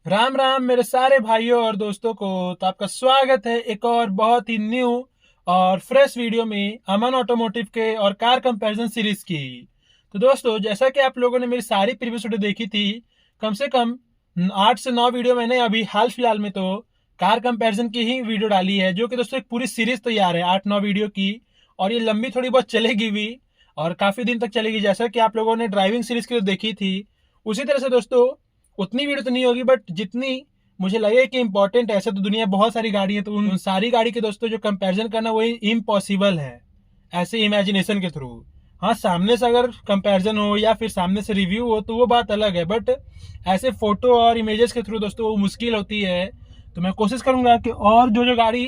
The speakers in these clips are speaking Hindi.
राम राम मेरे सारे भाइयों और दोस्तों को। तो आपका स्वागत है एक और बहुत ही न्यू और फ्रेश वीडियो में अमन ऑटोमोटिव के और कार कंपैरिजन सीरीज की। तो दोस्तों, जैसा कि आप लोगों ने मेरी सारी प्रीवियस वीडियो देखी थी, कम से कम 8 से 9 वीडियो मैंने अभी हाल फिलहाल में तो कार कंपैरिजन की ही वीडियो डाली है, जो कि दोस्तों एक पूरी सीरीज तैयार है 8-9 वीडियो की। और ये लंबी थोड़ी बहुत चलेगी भी और काफी दिन तक चलेगी, जैसा कि आप लोगों ने ड्राइविंग सीरीज की जो देखी थी उसी तरह से दोस्तों उतनी वीडियो तो नहीं होगी, बट जितनी मुझे लगे कि इंपॉर्टेंट है। ऐसे तो दुनिया बहुत सारी गाड़ी है, तो उन सारी गाड़ी के दोस्तों जो कंपैरिजन करना वही इम्पॉसिबल है ऐसे इमेजिनेशन के थ्रू। हाँ, सामने से अगर कंपैरिजन हो या फिर सामने से रिव्यू हो तो वो बात अलग है, बट ऐसे फोटो और इमेजेस के थ्रू दोस्तों वो मुश्किल होती है। तो मैं कोशिश करूंगा कि और जो जो गाड़ी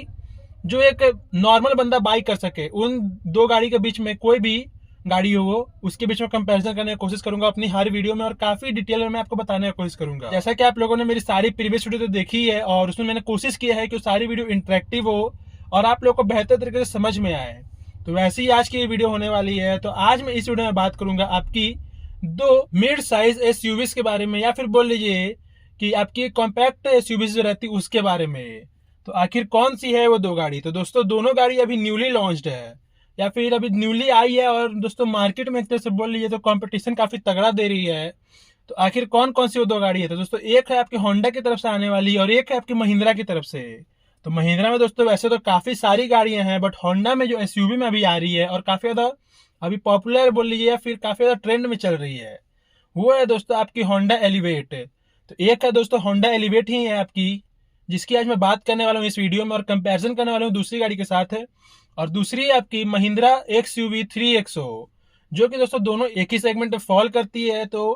जो एक नॉर्मल बंदा बाई कर सके, उन दो गाड़ी के बीच में कोई भी गाड़ी हो वो उसके बीच में कंपैरिजन करने की कोशिश करूंगा अपनी हर वीडियो में, और काफी डिटेल में मैं आपको बताने की कोशिश करूंगा। जैसा कि आप लोगों ने मेरी सारी प्रीवियस वीडियो तो देखी है और उसमें मैंने कोशिश की है कि सारी वीडियो इंटरेक्टिव हो और आप लोगों को बेहतर तरीके से समझ में आए। तो वैसे ही आज की ये वीडियो होने वाली है। तो आज मैं इस वीडियो में बात करूंगा आपकी दो मिड साइज एसयूवीज के बारे में, या फिर बोल लीजिए कि आपकी कॉम्पैक्ट एसयूवीज जो रहती है उसके बारे में। तो आखिर कौन सी है वो दो गाड़ी? तो दोस्तों दोनों गाड़ी अभी न्यूली लॉन्च्ड है या फिर अभी न्यूली आई है, और दोस्तों मार्केट में एक तरह से बोल लीजिए तो कंपटीशन काफी तगड़ा दे रही है। तो आखिर कौन कौन सी वो दो गाड़ी है? तो दोस्तों एक है आपकी होंडा की तरफ से आने वाली और एक है आपकी महिंद्रा की तरफ से। तो महिंद्रा में दोस्तों वैसे तो काफी सारी गाड़ियां हैं, बट होंडा में जो एसयूवी में अभी आ रही है और काफी ज्यादा अभी पॉपुलर बोल लीजिए या फिर काफी ज्यादा ट्रेंड में चल रही है, वो है दोस्तों आपकी होंडा एलिवेट। तो एक है दोस्तों होंडा एलिवेट ही है आपकी, जिसकी आज मैं बात करने वाला हूँ इस वीडियो में और कंपैरिजन करने वाला हूँ दूसरी गाड़ी के साथ है। और दूसरी है आपकी महिंद्रा एक्सयूवी 3XO, जो कि दोस्तों दोनों एक ही सेगमेंट में फॉल करती है। तो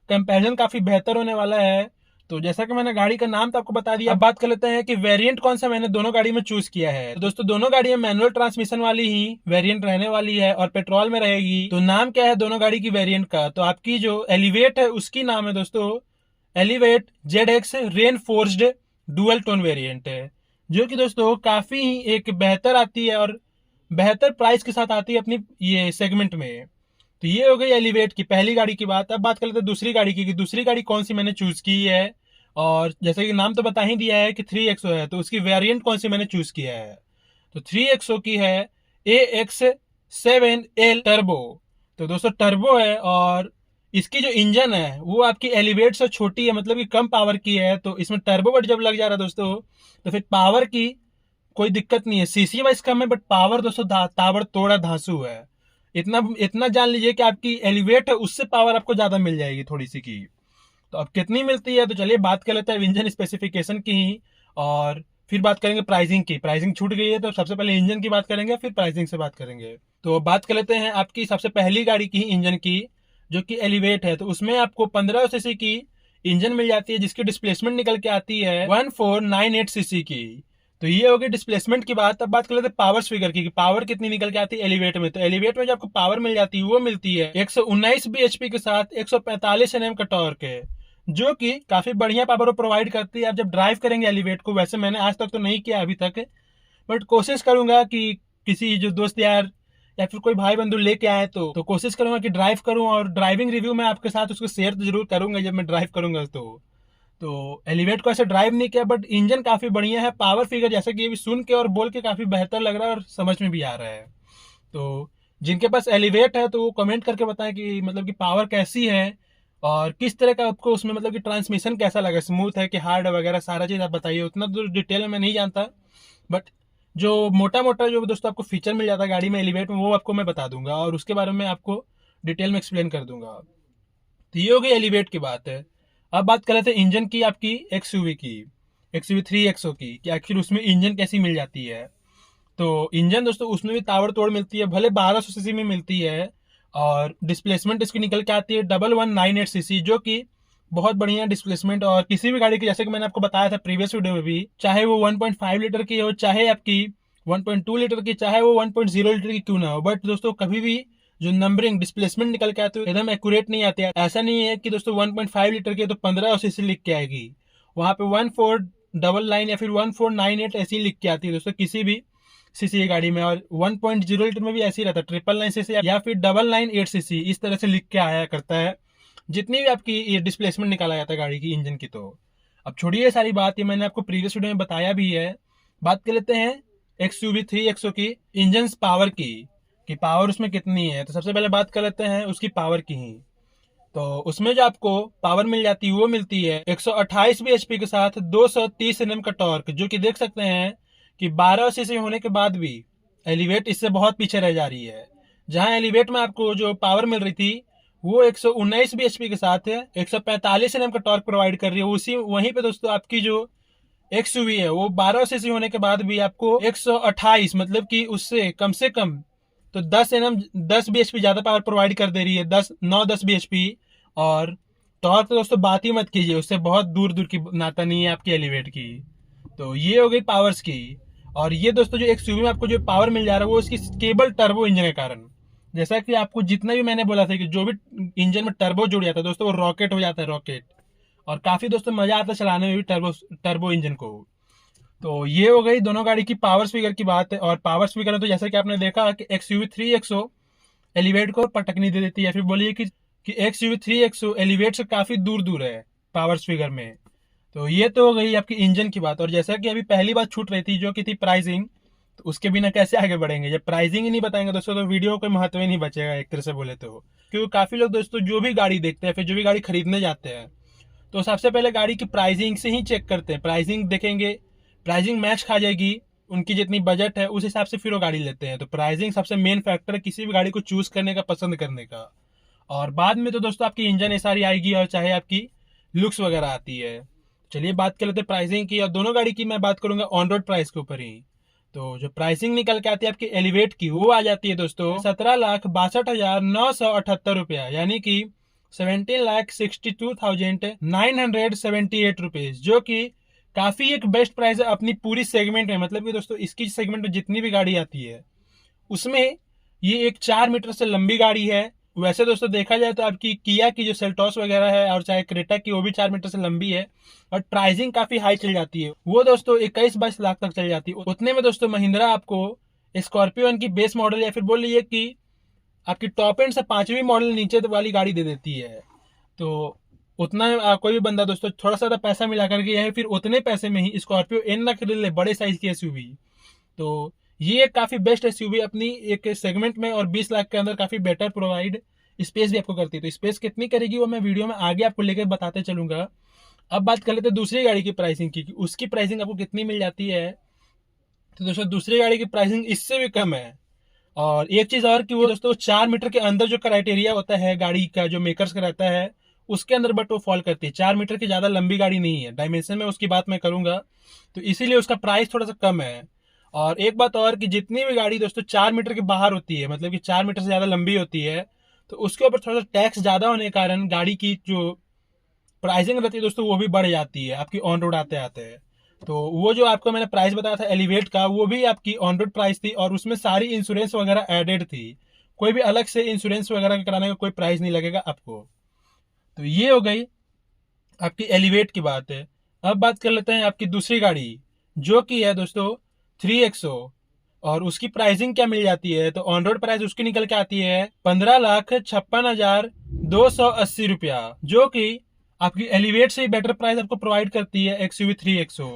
कंपैरिजन काफी बेहतर होने वाला है। तो जैसा कि मैंने गाड़ी का नाम तो आपको बता दिया, अब बात कर लेते हैं कि वेरिएंट कौन सा मैंने दोनों गाड़ी में चूज किया है। तो दोस्तों दोनों गाड़ियां मैनुअल ट्रांसमिशन वाली ही वेरिएंट रहने वाली है और पेट्रोल में रहेगी। तो नाम क्या है दोनों गाड़ी की वेरिएंट का? तो आपकी जो एलिवेट है उसकी नाम है दोस्तों elevate ZX rain forced dual tone variant है, जो कि दोस्तों काफी ही एक बेहतर आती है और बेहतर प्राइस के साथ आती है अपनी ये सेगमेंट में। तो ये हो गई एलिवेट की पहली गाड़ी की बात। अब बात कर लेते हैं दूसरी गाड़ी की कि दूसरी गाड़ी कौन सी मैंने चूज की है। और जैसे कि नाम तो बता ही दिया है कि 3XO है, तो उसकी वेरिएंट कौन सी मैंने चूज किया है? तो 3XO की है AX7L टर्बो। तो दोस्तों टर्बो है और इसकी जो इंजन है वो आपकी एलिवेट से छोटी है, मतलब कि कम पावर की है। तो इसमें टर्बो बट जब लग जा रहा है दोस्तों, तो फिर पावर की कोई दिक्कत नहीं है। सीसी वाइज कम है बट पावर दोस्तों ताबड़ तोड़ा धांसू है। इतना इतना जान लीजिए कि आपकी एलिवेट है उससे पावर आपको ज्यादा मिल जाएगी थोड़ी सी की। तो अब कितनी मिलती है? तो चलिए बात कर लेते हैं इंजन स्पेसिफिकेशन की ही, और फिर बात करेंगे प्राइसिंग की। प्राइसिंग छूट गई है तो सबसे पहले इंजन की बात करेंगे, फिर प्राइसिंग से बात करेंगे। तो बात कर लेते हैं आपकी सबसे पहली गाड़ी की इंजन की, जो कि एलिवेट है। तो उसमें आपको 1500 सीसी की इंजन मिल जाती है, जिसकी डिस्प्लेसमेंट निकल के आती है 1498 सीसी की। तो ये होगी डिस्प्लेसमेंट की बात। अब बात कर लेते हैं पावर फिगर की, पावर कितनी निकल के आती है एलिवेट में। तो एलिवेट में जो आपको पावर मिल जाती है वो मिलती है 119 bhp के साथ 145 Nm का टॉर्क है, जो कि काफी बढ़िया पावर प्रोवाइड करती है। आप जब ड्राइव करेंगे एलिवेट को, वैसे मैंने आज तक तो नहीं किया अभी तक, बट कोशिश करूंगा कि किसी जो दोस्त यार या फिर कोई भाई बंधु लेके आए तो कोशिश करूंगा कि ड्राइव करूं, और ड्राइविंग रिव्यू में आपके साथ उसको शेयर तो जरूर करूंगा जब मैं ड्राइव करूंगा। तो एलिवेट को ऐसे ड्राइव नहीं किया, बट इंजन काफी बढ़िया है। पावर फिगर जैसे कि ये भी सुन के और बोल के काफी बेहतर लग रहा है और समझ में भी आ रहा है। तो जिनके पास एलिवेट है तो वो कमेंट करके बताएं कि मतलब कि पावर कैसी है और किस तरह का आपको उसमें मतलब कि ट्रांसमिशन कैसा लगा, स्मूथ है कि हार्ड वगैरह सारा चीज आप बताइए। उतना तो डिटेल में मैं नहीं जानता, बट जो मोटा मोटा जो दोस्तों आपको फीचर मिल जाता है गाड़ी में एलिवेट में वो आपको मैं बता दूंगा और उसके बारे में आपको डिटेल में एक्सप्लेन कर दूंगा। तो ये हो गई एलिवेट की बात है। अब बात कर लेते हैं इंजन की आपकी एक्सयूवी की, एक्सयूवी 3XO की, कि आखिर उसमें इंजन कैसी मिल जाती है। तो इंजन दोस्तों उसमें भी ताबड़ तोड़ मिलती है, भले 1200 सीसी में मिलती है, और डिस्प्लेसमेंट इसकी निकल के आती है 1198 सीसी, जो कि बहुत बढ़िया डिस्प्लेसमेंट। और किसी भी गाड़ी की, जैसे कि मैंने आपको बताया था प्रीवियस वीडियो में भी, चाहे वो 1.5 लीटर की हो, चाहे आपकी 1.2 लीटर की, चाहे वो 1.0 लीटर की क्यों ना हो, बट दोस्तों कभी भी जो नंबरिंग डिस्प्लेसमेंट निकल के आती है एकदम एक्यूरेट नहीं आती है। ऐसा नहीं है कि दोस्तों 1.5 लीटर की है तो 1500 सीसी लिख के आएगी, वहां पे 1499 या फिर 1498 ऐसी लिख के आती है दोस्तों किसी भी सीसी की गाड़ी में। और 1.0 लीटर में भी ऐसे ही रहता है, 999 सीसी या फिर 998 सीसी इस तरह से लिख के आया करता है जितनी भी आपकी ये डिस्प्लेसमेंट निकाला जाता है गाड़ी की इंजन की। तो अब छोड़िए ये सारी बात, ये मैंने आपको प्रीवियस वीडियो में बताया भी है। बात कर लेते हैं XUV 3XO की इंजन पावर की, कि पावर उसमें कितनी है। तो सबसे पहले बात कर लेते हैं उसकी पावर की ही। तो उसमें जो आपको पावर मिल जाती है वो मिलती है 128 bhp के साथ 230 Nm का टॉर्क, जो कि देख सकते हैं कि 12 सीसी होने के बाद भी एलिवेट इससे बहुत पीछे रह जा रही है। जहां एलिवेट में आपको जो पावर मिल रही थी वो 119 bhp के साथ 145 Nm का टॉर्क प्रोवाइड कर रही है। उसी वहीं पे दोस्तों आपकी जो XUV है वो 12 सीसी होने के बाद भी आपको 128, मतलब कि उससे कम से कम तो 10 bhp ज्यादा पावर प्रोवाइड कर दे रही है, 10 bhp। और टॉर्क तो दोस्तों बात ही मत कीजिए, उससे बहुत दूर दूर की नाता नहीं है आपकी एलिवेट की। तो ये हो गई पावर्स की। और ये दोस्तों जो XUV में आपको जो पावर मिल जा रहा है वो इसकी केबल टर्बो इंजन के कारण। जैसा कि आपको जितना भी मैंने बोला था कि जो भी इंजन में टर्बो जुड़ जाता है दोस्तों वो रॉकेट हो जाता है, रॉकेट। और काफी दोस्तों मजा आता है चलाने में भी टर्बो टर्बो इंजन को। तो ये हो गई दोनों गाड़ी की पावर स्पीकर की बात है। और पावर स्पीकर में तो जैसा कि आपने देखा कि XUV 3XO एलिवेट को पटकनी दे देती है, फिर बोलिए कि XUV 3XO एलिवेट से काफी दूर दूर है पावर स्पीकर में। तो ये तो हो गई आपकी इंजन की बात। और जैसा कि अभी पहली बात छूट रही थी जो कि थी प्राइसिंग, तो उसके बिना कैसे आगे बढ़ेंगे। जब प्राइसिंग ही नहीं बताएंगे दोस्तों तो वीडियो को महत्व ही नहीं बचेगा एक तरह से बोले तो। क्योंकि काफी लोग दोस्तों जो भी गाड़ी देखते हैं, फिर जो भी गाड़ी खरीदने जाते हैं, तो सबसे पहले गाड़ी की प्राइसिंग से ही चेक करते हैं। प्राइसिंग देखेंगे, प्राइसिंग मैच खा जाएगी उनकी जितनी बजट है उस हिसाब से फिर वो गाड़ी लेते हैं। तो प्राइसिंग सबसे मेन फैक्टर है किसी भी गाड़ी को चूज करने का, पसंद करने का। और बाद में तो दोस्तों आपकी इंजन सारी आएगी और चाहे आपकी लुक्स वगैरह आती है। चलिए बात कर लेते हैं प्राइसिंग की। और दोनों गाड़ी की मैं बात करूंगा ऑन रोड प्राइस के ऊपर ही। तो जो प्राइसिंग निकल के आती है आपकी एलिवेट की वो आ जाती है दोस्तों 17,62,978 रुपया, यानी कि 17,62,978 रुपीज, जो कि काफी एक बेस्ट प्राइस है अपनी पूरी सेगमेंट में। मतलब कि दोस्तों इसकी सेगमेंट में जितनी भी गाड़ी आती है उसमें ये एक 4 मीटर से लंबी गाड़ी है। वैसे दोस्तों देखा जाए तो आपकी किया की जो सेल्टॉस वगैरह है और चाहे क्रेटा की वो भी 4 मीटर से लंबी है। और प्राइसिंग काफी हाई चल जाती है, वो दोस्तों 21-22 लाख तक चल जाती है। उतने में दोस्तों महिंद्रा आपको स्कॉर्पियो की बेस मॉडल या फिर बोल लीजिए कि आपकी टॉप एंड से 5वीं मॉडल नीचे वाली गाड़ी दे देती है। तो उतना कोई भी बंदा दोस्तों थोड़ा सा पैसा मिला करके या फिर उतने पैसे में ही स्कॉर्पियो एन ना खरीद ले, बड़े साइज की एसयूवी। तो ये एक काफी बेस्ट एसयूवी अपनी एक सेगमेंट में और 20 लाख के अंदर काफी बेटर प्रोवाइड स्पेस भी आपको करती है। तो स्पेस कितनी करेगी वो मैं वीडियो में आगे आपको लेकर बताते चलूंगा। अब बात कर लेते हैं दूसरी गाड़ी की प्राइसिंग की, उसकी प्राइसिंग आपको कितनी मिल जाती है। तो दोस्तों दूसरी गाड़ी की प्राइसिंग इससे भी कम है। और एक चीज और कि वो दोस्तों 4 मीटर के अंदर जो क्राइटेरिया होता है गाड़ी का, जो मेकर्स का रहता है उसके अंदर बट वो फॉल करती है। 4 मीटर की ज्यादा लंबी गाड़ी नहीं है, डायमेंशन में उसकी बात मैं करूंगा, तो इसीलिए उसका प्राइस थोड़ा सा कम है। और एक बात और कि जितनी भी गाड़ी दोस्तों 4 मीटर के बाहर होती है, मतलब कि 4 मीटर से ज्यादा लंबी होती है, तो उसके ऊपर थोड़ा सा टैक्स ज्यादा होने के कारण गाड़ी की जो प्राइसिंग रहती है दोस्तों वो भी बढ़ जाती है आपकी ऑन रोड आते आते। तो वो जो आपको मैंने प्राइस बताया था एलिवेट का, वो भी आपकी ऑन रोड प्राइस थी और उसमें सारी इंश्योरेंस वगैरह एडेड थी। कोई भी अलग से इंश्योरेंस वगैरह कराने का कोई प्राइस नहीं लगेगा आपको। तो ये हो गई आपकी एलिवेट की बात है। अब बात कर लेते हैं आपकी दूसरी गाड़ी जो कि है दोस्तों 3XO। और उसकी प्राइसिंग क्या मिल जाती है, तो ऑन रोड प्राइस उसकी निकल के आती है 15,56,280 रुपया, जो कि आपकी एलिवेट से ही बेटर प्राइस आपको प्रोवाइड करती है XUV 3XO।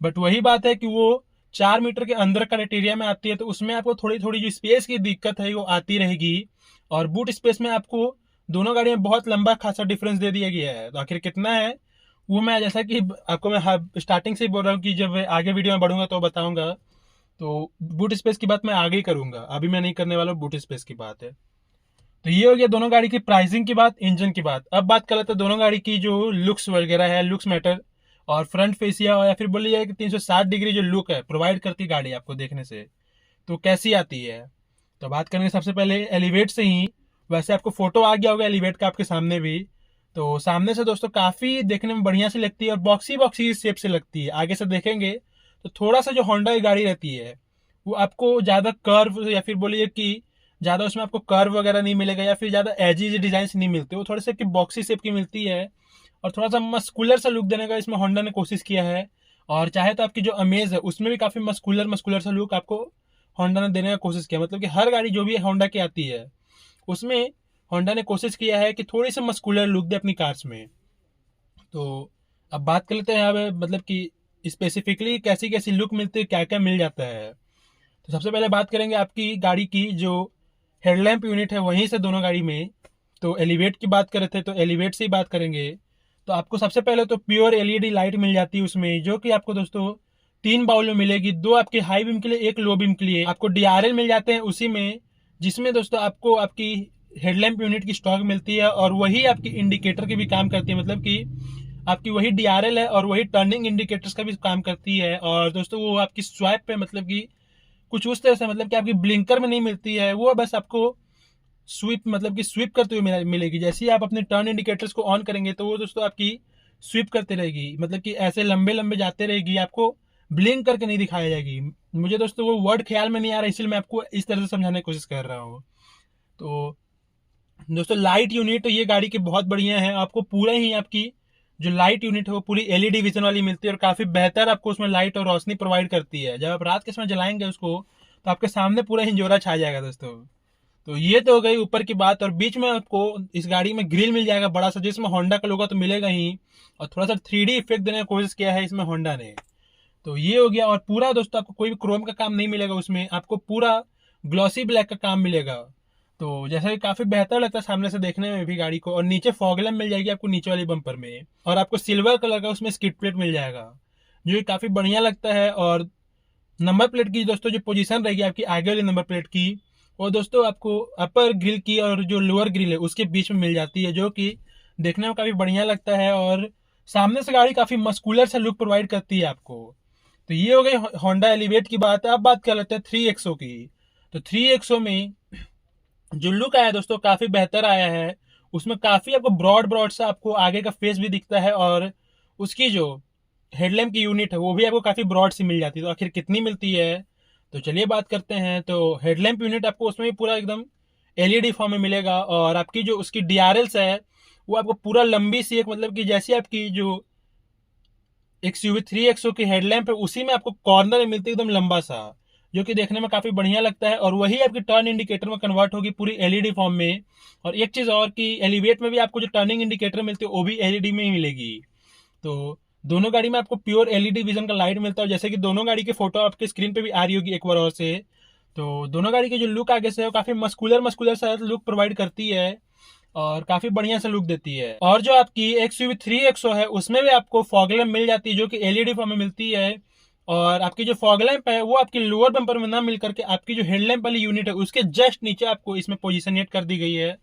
बट वही बात है कि वो 4 मीटर के अंदर क्राइटेरिया में आती है, तो उसमें आपको थोड़ी थोड़ी जो स्पेस की दिक्कत है वो आती रहेगी। और बूट स्पेस में आपको दोनों गाड़ी में बहुत लंबा खासा डिफरेंस दे दिया गया है। तो आखिर कितना है वो मैं जैसा कि आपको मैं स्टार्टिंग से ही बोल रहा हूँ कि जब आगे वीडियो में बढ़ूंगा तो बताऊंगा। तो बूट स्पेस की बात मैं आगे ही करूंगा, अभी मैं नहीं करने वाला हूँ, बूट स्पेस की बात है। तो ये हो गया दोनों गाड़ी की प्राइसिंग की बात, इंजन की बात। अब बात कर लेते हैं दोनों गाड़ी की जो लुक्स वगैरह है, लुक्स मैटर। और फ्रंट फेसिया या फिर बोलिए जाए कि 360 डिग्री जो लुक है प्रोवाइड करती गाड़ी आपको देखने से, तो कैसी आती है। तो बात करेंगे सबसे पहले एलिवेट से ही। वैसे आपको फोटो आ गया होगा एलिवेट का आपके सामने भी। तो सामने से दोस्तों काफी देखने में बढ़िया सी लगती है और बॉक्सी बॉक्सी शेप से लगती है। आगे से देखेंगे तो थोड़ा सा जो होंडा की गाड़ी रहती है वो आपको ज्यादा कर्व या फिर बोलिए कि ज्यादा उसमें आपको कर्व वगैरह नहीं मिलेगा या फिर ज्यादा एजी डिजाइन नहीं मिलते, वो थोड़े से बॉक्सी शेप की मिलती है। और थोड़ा सा मस्कुलर सा लुक देने का इसमें होंडा ने कोशिश किया है। और चाहे तो आपकी जो अमेज है उसमें भी काफी मस्कुलर मस्कुलर सा लुक आपको होंडा ने देने का कोशिश किया। मतलब कि हर गाड़ी जो भी होंडा की आती है उसमें होंडा ने कोशिश किया है कि थोड़ी सी मस्कुलर लुक दे अपनी कार्स में। तो अब बात कर लेते हैं यहाँ पे मतलब कि स्पेसिफिकली कैसी कैसी लुक मिलती है, क्या क्या मिल जाता है। तो सबसे पहले बात करेंगे आपकी गाड़ी की जो हेडलैम्प यूनिट है वहीं से दोनों गाड़ी में। तो एलिवेट की बात कर रहे थे तो एलिवेट से ही बात करेंगे। तो आपको सबसे पहले तो प्योर एलईडी लाइट मिल जाती है उसमें, जो कि आपको दोस्तों 3 बाउल में मिलेगी, 2 आपकी हाई बीम के लिए, 1 लो बीम के लिए। आपको डीआरएल मिल जाते हैं उसी में, जिसमें दोस्तों आपको आपकी हेडलैम्प यूनिट की स्टॉक मिलती है और वही आपकी इंडिकेटर की भी काम करती है। मतलब कि आपकी वही डीआरएल है और वही टर्निंग इंडिकेटर्स का भी काम करती है। और दोस्तों वो आपकी स्वाइप पे मतलब कि कुछ उस तरह से, मतलब कि आपकी ब्लिंकर में नहीं मिलती है, वो बस आपको स्वीप मतलब कि स्वीप करते हुए मिलेगी। जैसे ही आप अपने टर्न इंडिकेटर्स को ऑन करेंगे तो वो दोस्तों आपकी स्वीप करते रहेगी, मतलब कि ऐसे लंबे लंबे जाते रहेगी, आपको ब्लिंक करके नहीं दिखाई जाएगी। मुझे दोस्तों वो वर्ड ख्याल में नहीं आ रहा, इसलिए मैं आपको इस तरह से समझाने की कोशिश कर रहा हूँ। तो दोस्तों लाइट यूनिट ये गाड़ी की बहुत बढ़िया है, आपको पूरा ही आपकी जो लाइट यूनिट है वो पूरी एलईडी विजन वाली मिलती है और काफी बेहतर आपको उसमें लाइट और रोशनी प्रोवाइड करती है। जब आप रात के समय जलाएंगे उसको तो आपके सामने पूरा हिंजोरा छा जाएगा दोस्तों। तो ये तो हो गई ऊपर की बात। और बीच में आपको इस गाड़ी में ग्रिल मिल जाएगा बड़ा सा, जिसमें होंडा का लोगो तो मिलेगा ही, और थोड़ा सा 3D इफेक्ट देने की कोशिश किया है इसमें होंडा ने। तो ये हो गया। और पूरा दोस्तों आपको कोई भी क्रोम का काम नहीं मिलेगा उसमें, आपको पूरा ग्लॉसी ब्लैक का काम मिलेगा। तो जैसा कि काफी बेहतर लगता है सामने से देखने में भी गाड़ी को। और नीचे फॉग लैम्प मिल जाएगी आपको नीचे वाली बम्पर में, और आपको सिल्वर कलर का उसमें स्किड प्लेट मिल जाएगा, जो कि काफी बढ़िया लगता है। और नंबर प्लेट की दोस्तों जो पोजीशन रहेगी आपकी आगे वाली नंबर प्लेट की, वो दोस्तों आपको अपर ग्रिल की और जो लोअर ग्रिल है उसके बीच में मिल जाती है, जो कि देखने में काफी बढ़िया लगता है। और सामने से गाड़ी काफी मस्कुलर सा लुक प्रोवाइड करती है आपको। तो ये हो गई होंडा एलिवेट की बात है। अब बात कर लेते हैं 3XO की। तो 3XO में जो लुक आया दोस्तों काफी बेहतर आया है। उसमें काफी आपको ब्रॉड ब्रॉड सा आपको आगे का फेस भी दिखता है, और उसकी जो हेडलैम्प की यूनिट है वो भी आपको काफी ब्रॉड सी मिल जाती है। तो आखिर कितनी मिलती है, तो चलिए बात करते हैं। तो हेडलैम्प यूनिट आपको उसमें भी पूरा एकदम एलईडी फॉर्म में मिलेगा, और आपकी जो उसकी डीआरएल्स है वो आपको पूरा लंबी सी एक, मतलब कि जैसी आपकी जो XUV 3XO की हेडलैम्प है उसी में आपको कॉर्नर में मिलती है एकदम लंबा सा, जो कि देखने में काफी बढ़िया लगता है। और वही आपकी टर्न इंडिकेटर में कन्वर्ट होगी पूरी एलईडी फॉर्म में। और एक चीज और कि एलिवेट में भी आपको जो टर्निंग इंडिकेटर मिलती है वो भी एलईडी में ही मिलेगी। तो दोनों गाड़ी में आपको प्योर एलईडी विजन का लाइट मिलता है। जैसे कि दोनों गाड़ी की फोटो आपके स्क्रीन पे भी आ रही होगी एक बार और से। तो दोनों गाड़ी की जो लुक आगे से है वो काफी मस्कुलर मस्कुलर सा लुक प्रोवाइड करती है और काफी बढ़िया सा लुक देती है। और जो आपकी XUV 3XO है उसमें भी आपको फॉग लैम्प मिल जाती है, जो कि एलईडी फॉर्म में मिलती है। और आपकी जो फॉग लैम्प है वो आपकी लोअर बम्पर में ना मिल करके आपकी जो हेडलैम्प वाली यूनिट है उसके जस्ट नीचे आपको इसमें पोजिशनेट कर दी गई है,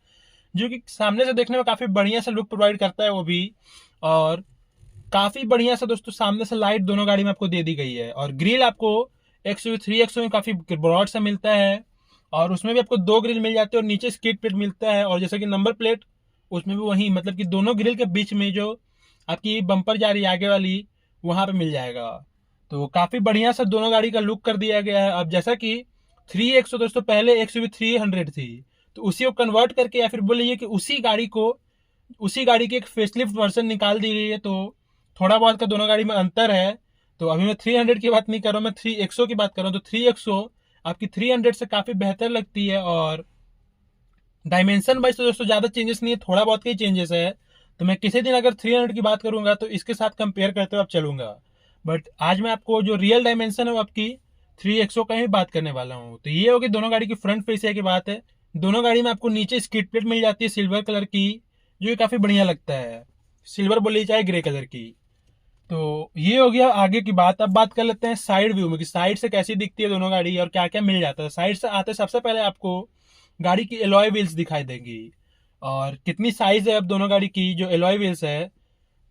जो कि सामने से देखने में काफी बढ़िया सा लुक प्रोवाइड करता है वो भी। और काफी बढ़िया सा दोस्तों सामने से लाइट दोनों गाड़ी में आपको दे दी गई है। और ग्रिल आपको XUV 3XO में काफी ब्रॉड सा मिलता है, और उसमें भी आपको 2 ग्रिल मिल जाते हैं और नीचे स्किड प्लेट मिलता है। और जैसे कि नंबर प्लेट उसमें भी वही, मतलब कि दोनों ग्रिल के बीच में जो आपकी बम्पर जा रही है आगे वाली वहां पे मिल जाएगा। तो काफी बढ़िया सा दोनों गाड़ी का लुक कर दिया गया है। अब जैसा कि 3XO दोस्तों पहले XUV 300 थी, तो उसी को कन्वर्ट करके या फिर बोलिए कि उसी गाड़ी की एक फेसलिफ्ट वर्जन निकाल दी गई है। तो थोड़ा बहुत का दोनों गाड़ी में अंतर है। तो अभी मैं 300 की बात नहीं कर रहा हूँ, मैं 3XO की बात कर रहा हूँ। तो 3XO आपकी 300 से काफी बेहतर लगती है। और डायमेंशन वाइज तो दोस्तों ज्यादा चेंजेस नहीं है, थोड़ा बहुत के ही चेंजेस है। तो मैं किसी दिन अगर 300 की बात करूंगा तो इसके साथ कंपेयर करते हुए आप चलूंगा। बट आज मैं आपको जो रियल डायमेंशन है वो आपकी 3XO का ही बात करने वाला हूँ। तो ये होगी दोनों गाड़ी की फ्रंट फेसिया की बात है। दोनों गाड़ी में आपको नीचे स्किड प्लेट मिल जाती है सिल्वर कलर की, जो कि काफी बढ़िया लगता है। सिल्वर बोली चाहे ग्रे कलर की। तो ये हो गया आगे की बात। अब बात कर लेते हैं साइड व्यू में कि साइड से कैसी दिखती है दोनों गाड़ी और क्या क्या मिल जाता है। साइड से आते सबसे पहले आपको गाड़ी की एलॉय व्हील्स दिखाई देंगी, और कितनी साइज है अब दोनों गाड़ी की जो एलॉय व्हील्स है।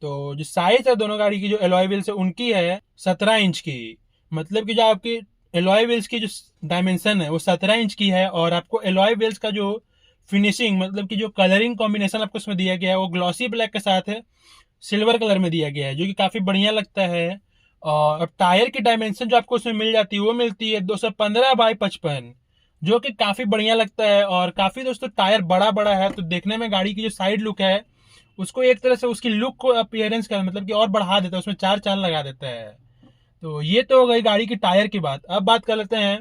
तो जो साइज है दोनों गाड़ी की जो एलॉय व्हील्स है उनकी है 17 इंच की। मतलब कि जो आपकी एलॉय व्हील्स की जो डायमेंशन है वो 17 इंच की है। और आपको एलॉय व्हील्स का जो फिनिशिंग, मतलब कि जो कलरिंग कॉम्बिनेशन आपको इसमें दिया गया है वो ग्लॉसी ब्लैक के साथ है सिल्वर कलर में दिया गया है, जो कि काफी बढ़िया लगता है। और अब टायर की डायमेंशन जो आपको उसमें मिल जाती है वो मिलती है 215/55, जो कि काफी बढ़िया लगता है। और काफी दोस्तों टायर बड़ा बड़ा है, तो देखने में गाड़ी की जो साइड लुक है उसको एक तरह से उसकी लुक को अपीयरेंस कर मतलब कि और बढ़ा देता है, उसमें चार चांद लगा देता है। तो ये तो हो गई गाड़ी की टायर की बात। अब बात कर लेते हैं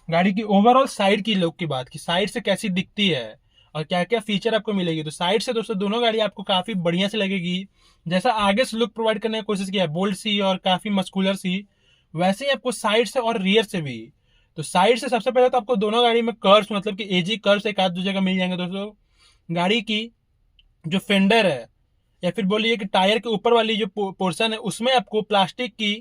गाड़ी की ओवरऑल साइड की लुक की बात, कि साइड से कैसी दिखती है। और क्या क्या फीचर आपको मिलेगी। तो साइड से दोस्तों दोनों गाड़ी आपको काफी बढ़िया से लगेगी। जैसा आगे से लुक प्रोवाइड करने की कोशिश किया है, बोल्ड सी और काफी मस्कुलर सी, वैसे ही आपको साइड से और रियर से भी। तो साइड से सबसे पहले तो आपको दोनों गाड़ी में कर्व्स, मतलब कि एजी कर्व्स एक आध दो जगह मिल जाएंगे दोस्तों। गाड़ी की जो फेंडर है या फिर बोलिए कि टायर के ऊपर वाली जो पोर्शन है, उसमें आपको प्लास्टिक की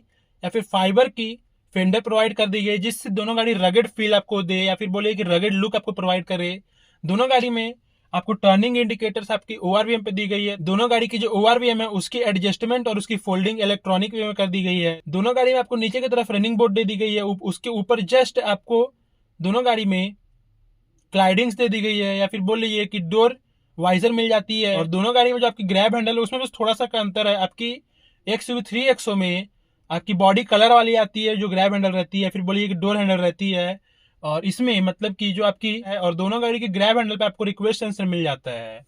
या फिर फाइबर की फेंडर प्रोवाइड कर दी गई, जिससे दोनों गाड़ी रगड फील आपको दे या फिर बोलिए कि रगड लुक आपको प्रोवाइड करे। दोनों गाड़ी में आपको टर्निंग इंडिकेटर्स आपकी ओआरवीएम पे दी गई है। दोनों गाड़ी की जो ओआरवीएम है उसकी एडजस्टमेंट और उसकी फोल्डिंग इलेक्ट्रॉनिक वे में कर दी गई है। दोनों गाड़ी में आपको नीचे की तरफ रनिंग बोर्ड दे दी गई है, उसके ऊपर जस्ट आपको दोनों गाड़ी में क्लाइडिंग्स दे दी गई है या फिर बोल लीजिए कि डोर वाइजर मिल जाती है। और दोनों गाड़ी में जो आपकी ग्रैब हैंडल है उसमें बस थोड़ा सा का अंतर है। आपकी XUV3XO में आपकी बॉडी कलर वाली आती है जो ग्रैब हैंडल रहती है, फिर बोलिए कि डोर हैंडल रहती है। और इसमें मतलब कि जो आपकी है, और दोनों गाड़ी के ग्रैब हैंडल पे आपको रिक्वेस्ट सेंसर मिल जाता है,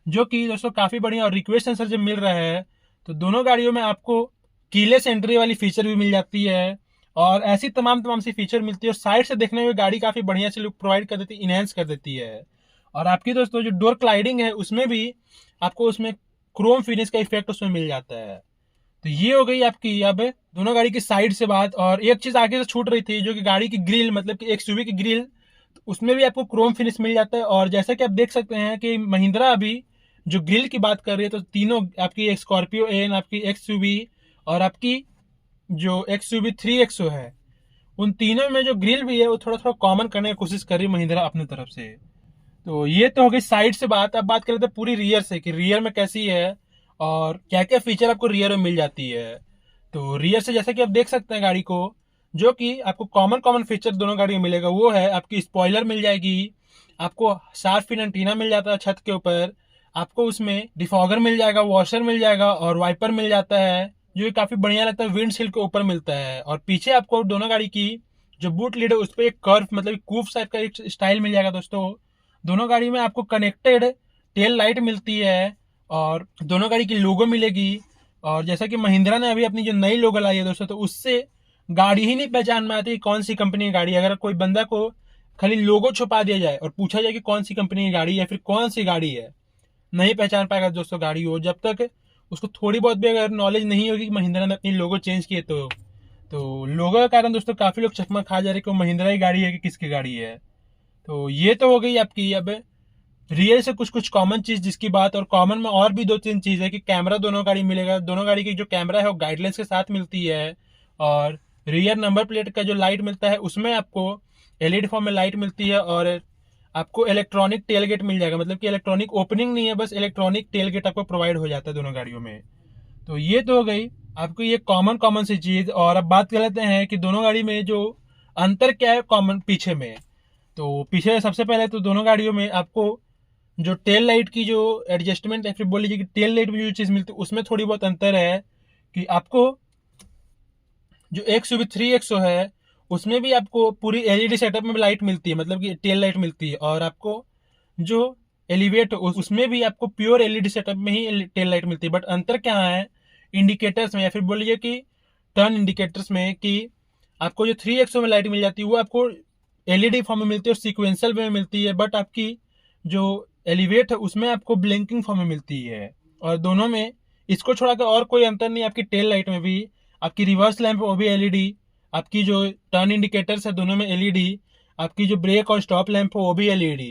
जो कि दोस्तों काफी बढ़िया। और रिक्वेस्ट सेंसर जब मिल रहा है तो दोनों गाड़ियों में आपको कीलेस एंट्री वाली फीचर भी मिल जाती है और ऐसी तमाम तमाम सी फीचर मिलती है। और साइड से देखने में गाड़ी काफी बढ़िया से लुक प्रोवाइड कर देती है, इनहेंस कर देती है। और आपकी दोस्तों जो डोर क्लाइडिंग है उसमें भी आपको उसमें क्रोम फिनिश का इफेक्ट उसमें मिल जाता है। तो ये हो गई आपकी अब दोनों गाड़ी की साइड से बात। और एक चीज आगे से छूट रही थी जो कि गाड़ी की ग्रिल, मतलब कि XUV की ग्रिल, उसमें भी आपको क्रोम फिनिश मिल जाता है। और जैसा कि आप देख सकते हैं कि महिंद्रा अभी जो ग्रिल की बात कर रही है, तो तीनों आपकी स्कॉर्पियो एन, आपकी XUV और आपकी जो XUV3XO है, उन तीनों में जो ग्रिल भी है वो थोड़ा थोड़ा कॉमन करने की कोशिश कर रही है महिंद्रा अपनी तरफ से। तो ये तो हो गई साइड से बात। अब बात कर लेते हैं पूरी रियर से कि रियर में कैसी है और क्या क्या फीचर आपको रियर में मिल जाती है। तो रियर से जैसे कि आप देख सकते हैं गाड़ी को, जो कि आपको कॉमन कॉमन फीचर दोनों गाड़ी में मिलेगा वो है आपकी स्पॉइलर मिल जाएगी, आपको शार्प फिन एंटीना मिल जाता है छत के ऊपर, आपको उसमें डिफॉगर मिल जाएगा, वॉशर मिल जाएगा और वाइपर मिल जाता है, जो कि काफी बढ़िया लगता है। विंडशील्ड के ऊपर मिलता है। और पीछे आपको दोनों गाड़ी की जो बूट लीड है उस पर एक कर्व, मतलब कूफ टाइप का एक स्टाइल मिल जाएगा दोस्तों। दोनों गाड़ी में आपको कनेक्टेड टेल लाइट मिलती है और दोनों गाड़ी की लोगो मिलेगी। और जैसा कि महिंद्रा ने अभी अपनी जो नई लोगो लाई है दोस्तों, तो उससे गाड़ी ही नहीं पहचान में आती कौन सी कंपनी की गाड़ी है। अगर कोई बंदा को खाली लोगो छुपा दिया जाए और पूछा जाए कि कौन सी कंपनी की गाड़ी है, फिर कौन सी गाड़ी है, नहीं पहचान पाएगा दोस्तों गाड़ी हो, जब तक उसको थोड़ी बहुत भी अगर नॉलेज नहीं होगी कि महिंद्रा ने अपनी लोगो चेंज किए। तो लोगो के कारण दोस्तों काफी लोग चकमा खा जा रहे कि वो महिंद्रा की गाड़ी है कि किसकी गाड़ी है। तो ये तो हो गई आपकी अब रियल से कुछ कुछ कॉमन चीज जिसकी बात। और कॉमन में और भी दो तीन चीज है कि कैमरा दोनों गाड़ी मिलेगा। दोनों गाड़ी की जो कैमरा है वो गाइडलाइंस के साथ मिलती है। और रियर नंबर प्लेट का जो लाइट मिलता है उसमें आपको LED फॉर्म में लाइट मिलती है। और आपको इलेक्ट्रॉनिक टेल गेट मिल जाएगा, मतलब कि इलेक्ट्रॉनिक ओपनिंग नहीं है, बस इलेक्ट्रॉनिक टेल गेट आपको प्रोवाइड हो जाता है दोनों गाड़ियों में। तो ये तो हो गई आपको ये कॉमन कॉमन सी चीज। और अब बात कर लेते हैं कि दोनों गाड़ी में जो अंतर क्या है कॉमन पीछे में। तो पीछे सबसे पहले तो दोनों गाड़ियों में आपको जो टेल लाइट की जो एडजस्टमेंट है, फिर बोल लीजिए कि टेल लाइट में जो चीज मिलती है उसमें थोड़ी बहुत अंतर है कि आपको जो XUV3XO है उसमें भी आपको पूरी LED सेटअप में लाइट मिलती है, मतलब कि टेल लाइट मिलती है। और आपको जो एलिवेट उसमें भी आपको प्योर LED सेटअप में ही टेल लाइट मिलती है। बट अंतर क्या है इंडिकेटर्स में, या फिर बोलिए कि टर्न इंडिकेटर्स में, कि आपको जो 3XO में लाइट मिल जाती है वो आपको LED फॉर्म में मिलती है और सिक्वेंशियल वे में मिलती है। बट आपकी जो एलिवेट है उसमें आपको ब्लिंकिंग फॉर्म में मिलती है। और दोनों में इसको छोड़ा कर और कोई अंतर नहीं। आपकी टेल लाइट में भी आपकी रिवर्स लैंप वो भी LED, आपकी जो टर्न इंडिकेटर्स है दोनों में LED, आपकी जो ब्रेक और स्टॉप लैंप है वो भी LED।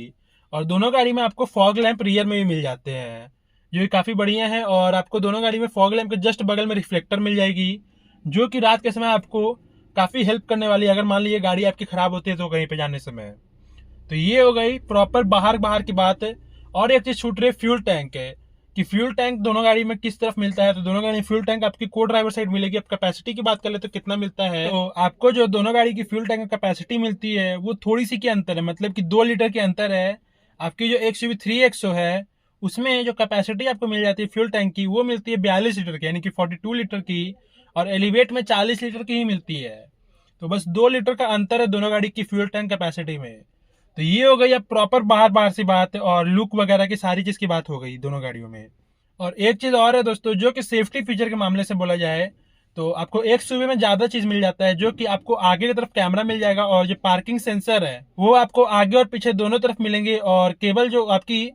और दोनों गाड़ी में आपको फॉग लैंप रियर में भी मिल जाते हैं, जो कि काफ़ी बढ़िया है। और आपको दोनों गाड़ी में फॉग लैंप के जस्ट बगल में रिफ्लेक्टर मिल जाएगी, जो कि रात के समय आपको काफ़ी हेल्प करने वाली है, अगर मान लीजिए गाड़ी आपकी ख़राब होती है तो कहीं पे जाने समय। तो ये हो गई प्रॉपर बाहर बाहर की बात है। और एक चीज़ छूट रही है फ्यूल टैंक है, कि फ्यूल टैंक दोनों गाड़ी में किस तरफ मिलता है। तो दोनों गाड़ी में फ्यूल टैंक आपकी को ड्राइवर साइड मिलेगी। अब कैपेसिटी की बात कर ले तो कितना मिलता है, तो आपको जो दोनों गाड़ी की फ्यूल टैंक कैपेसिटी मिलती है वो थोड़ी सी की अंतर है, मतलब कि 2 लीटर के अंतर है। आपकी जो XUV3XO है उसमें जो कैपेसिटी आपको मिल जाती है फ्यूल टैंक की वो मिलती है 42 लीटर की, यानी कि 42 लीटर की। और एलिवेट में 40 लीटर की ही मिलती है। तो बस 2 लीटर का अंतर है दोनों गाड़ी की फ्यूल टैंक कैपेसिटी में। तो ये हो गई अब प्रॉपर बाहर बाहर से बात। और लुक वगैरह की सारी चीज की बात हो गई दोनों गाड़ियों में। और एक चीज और है दोस्तों, जो कि सेफ्टी फीचर के मामले से बोला जाए तो आपको एक्सयूवी में ज्यादा चीज मिल जाता है, जो कि आपको आगे की तरफ कैमरा मिल जाएगा और जो पार्किंग सेंसर है वो आपको आगे और पीछे दोनों तरफ मिलेंगे, और केबल जो आपकी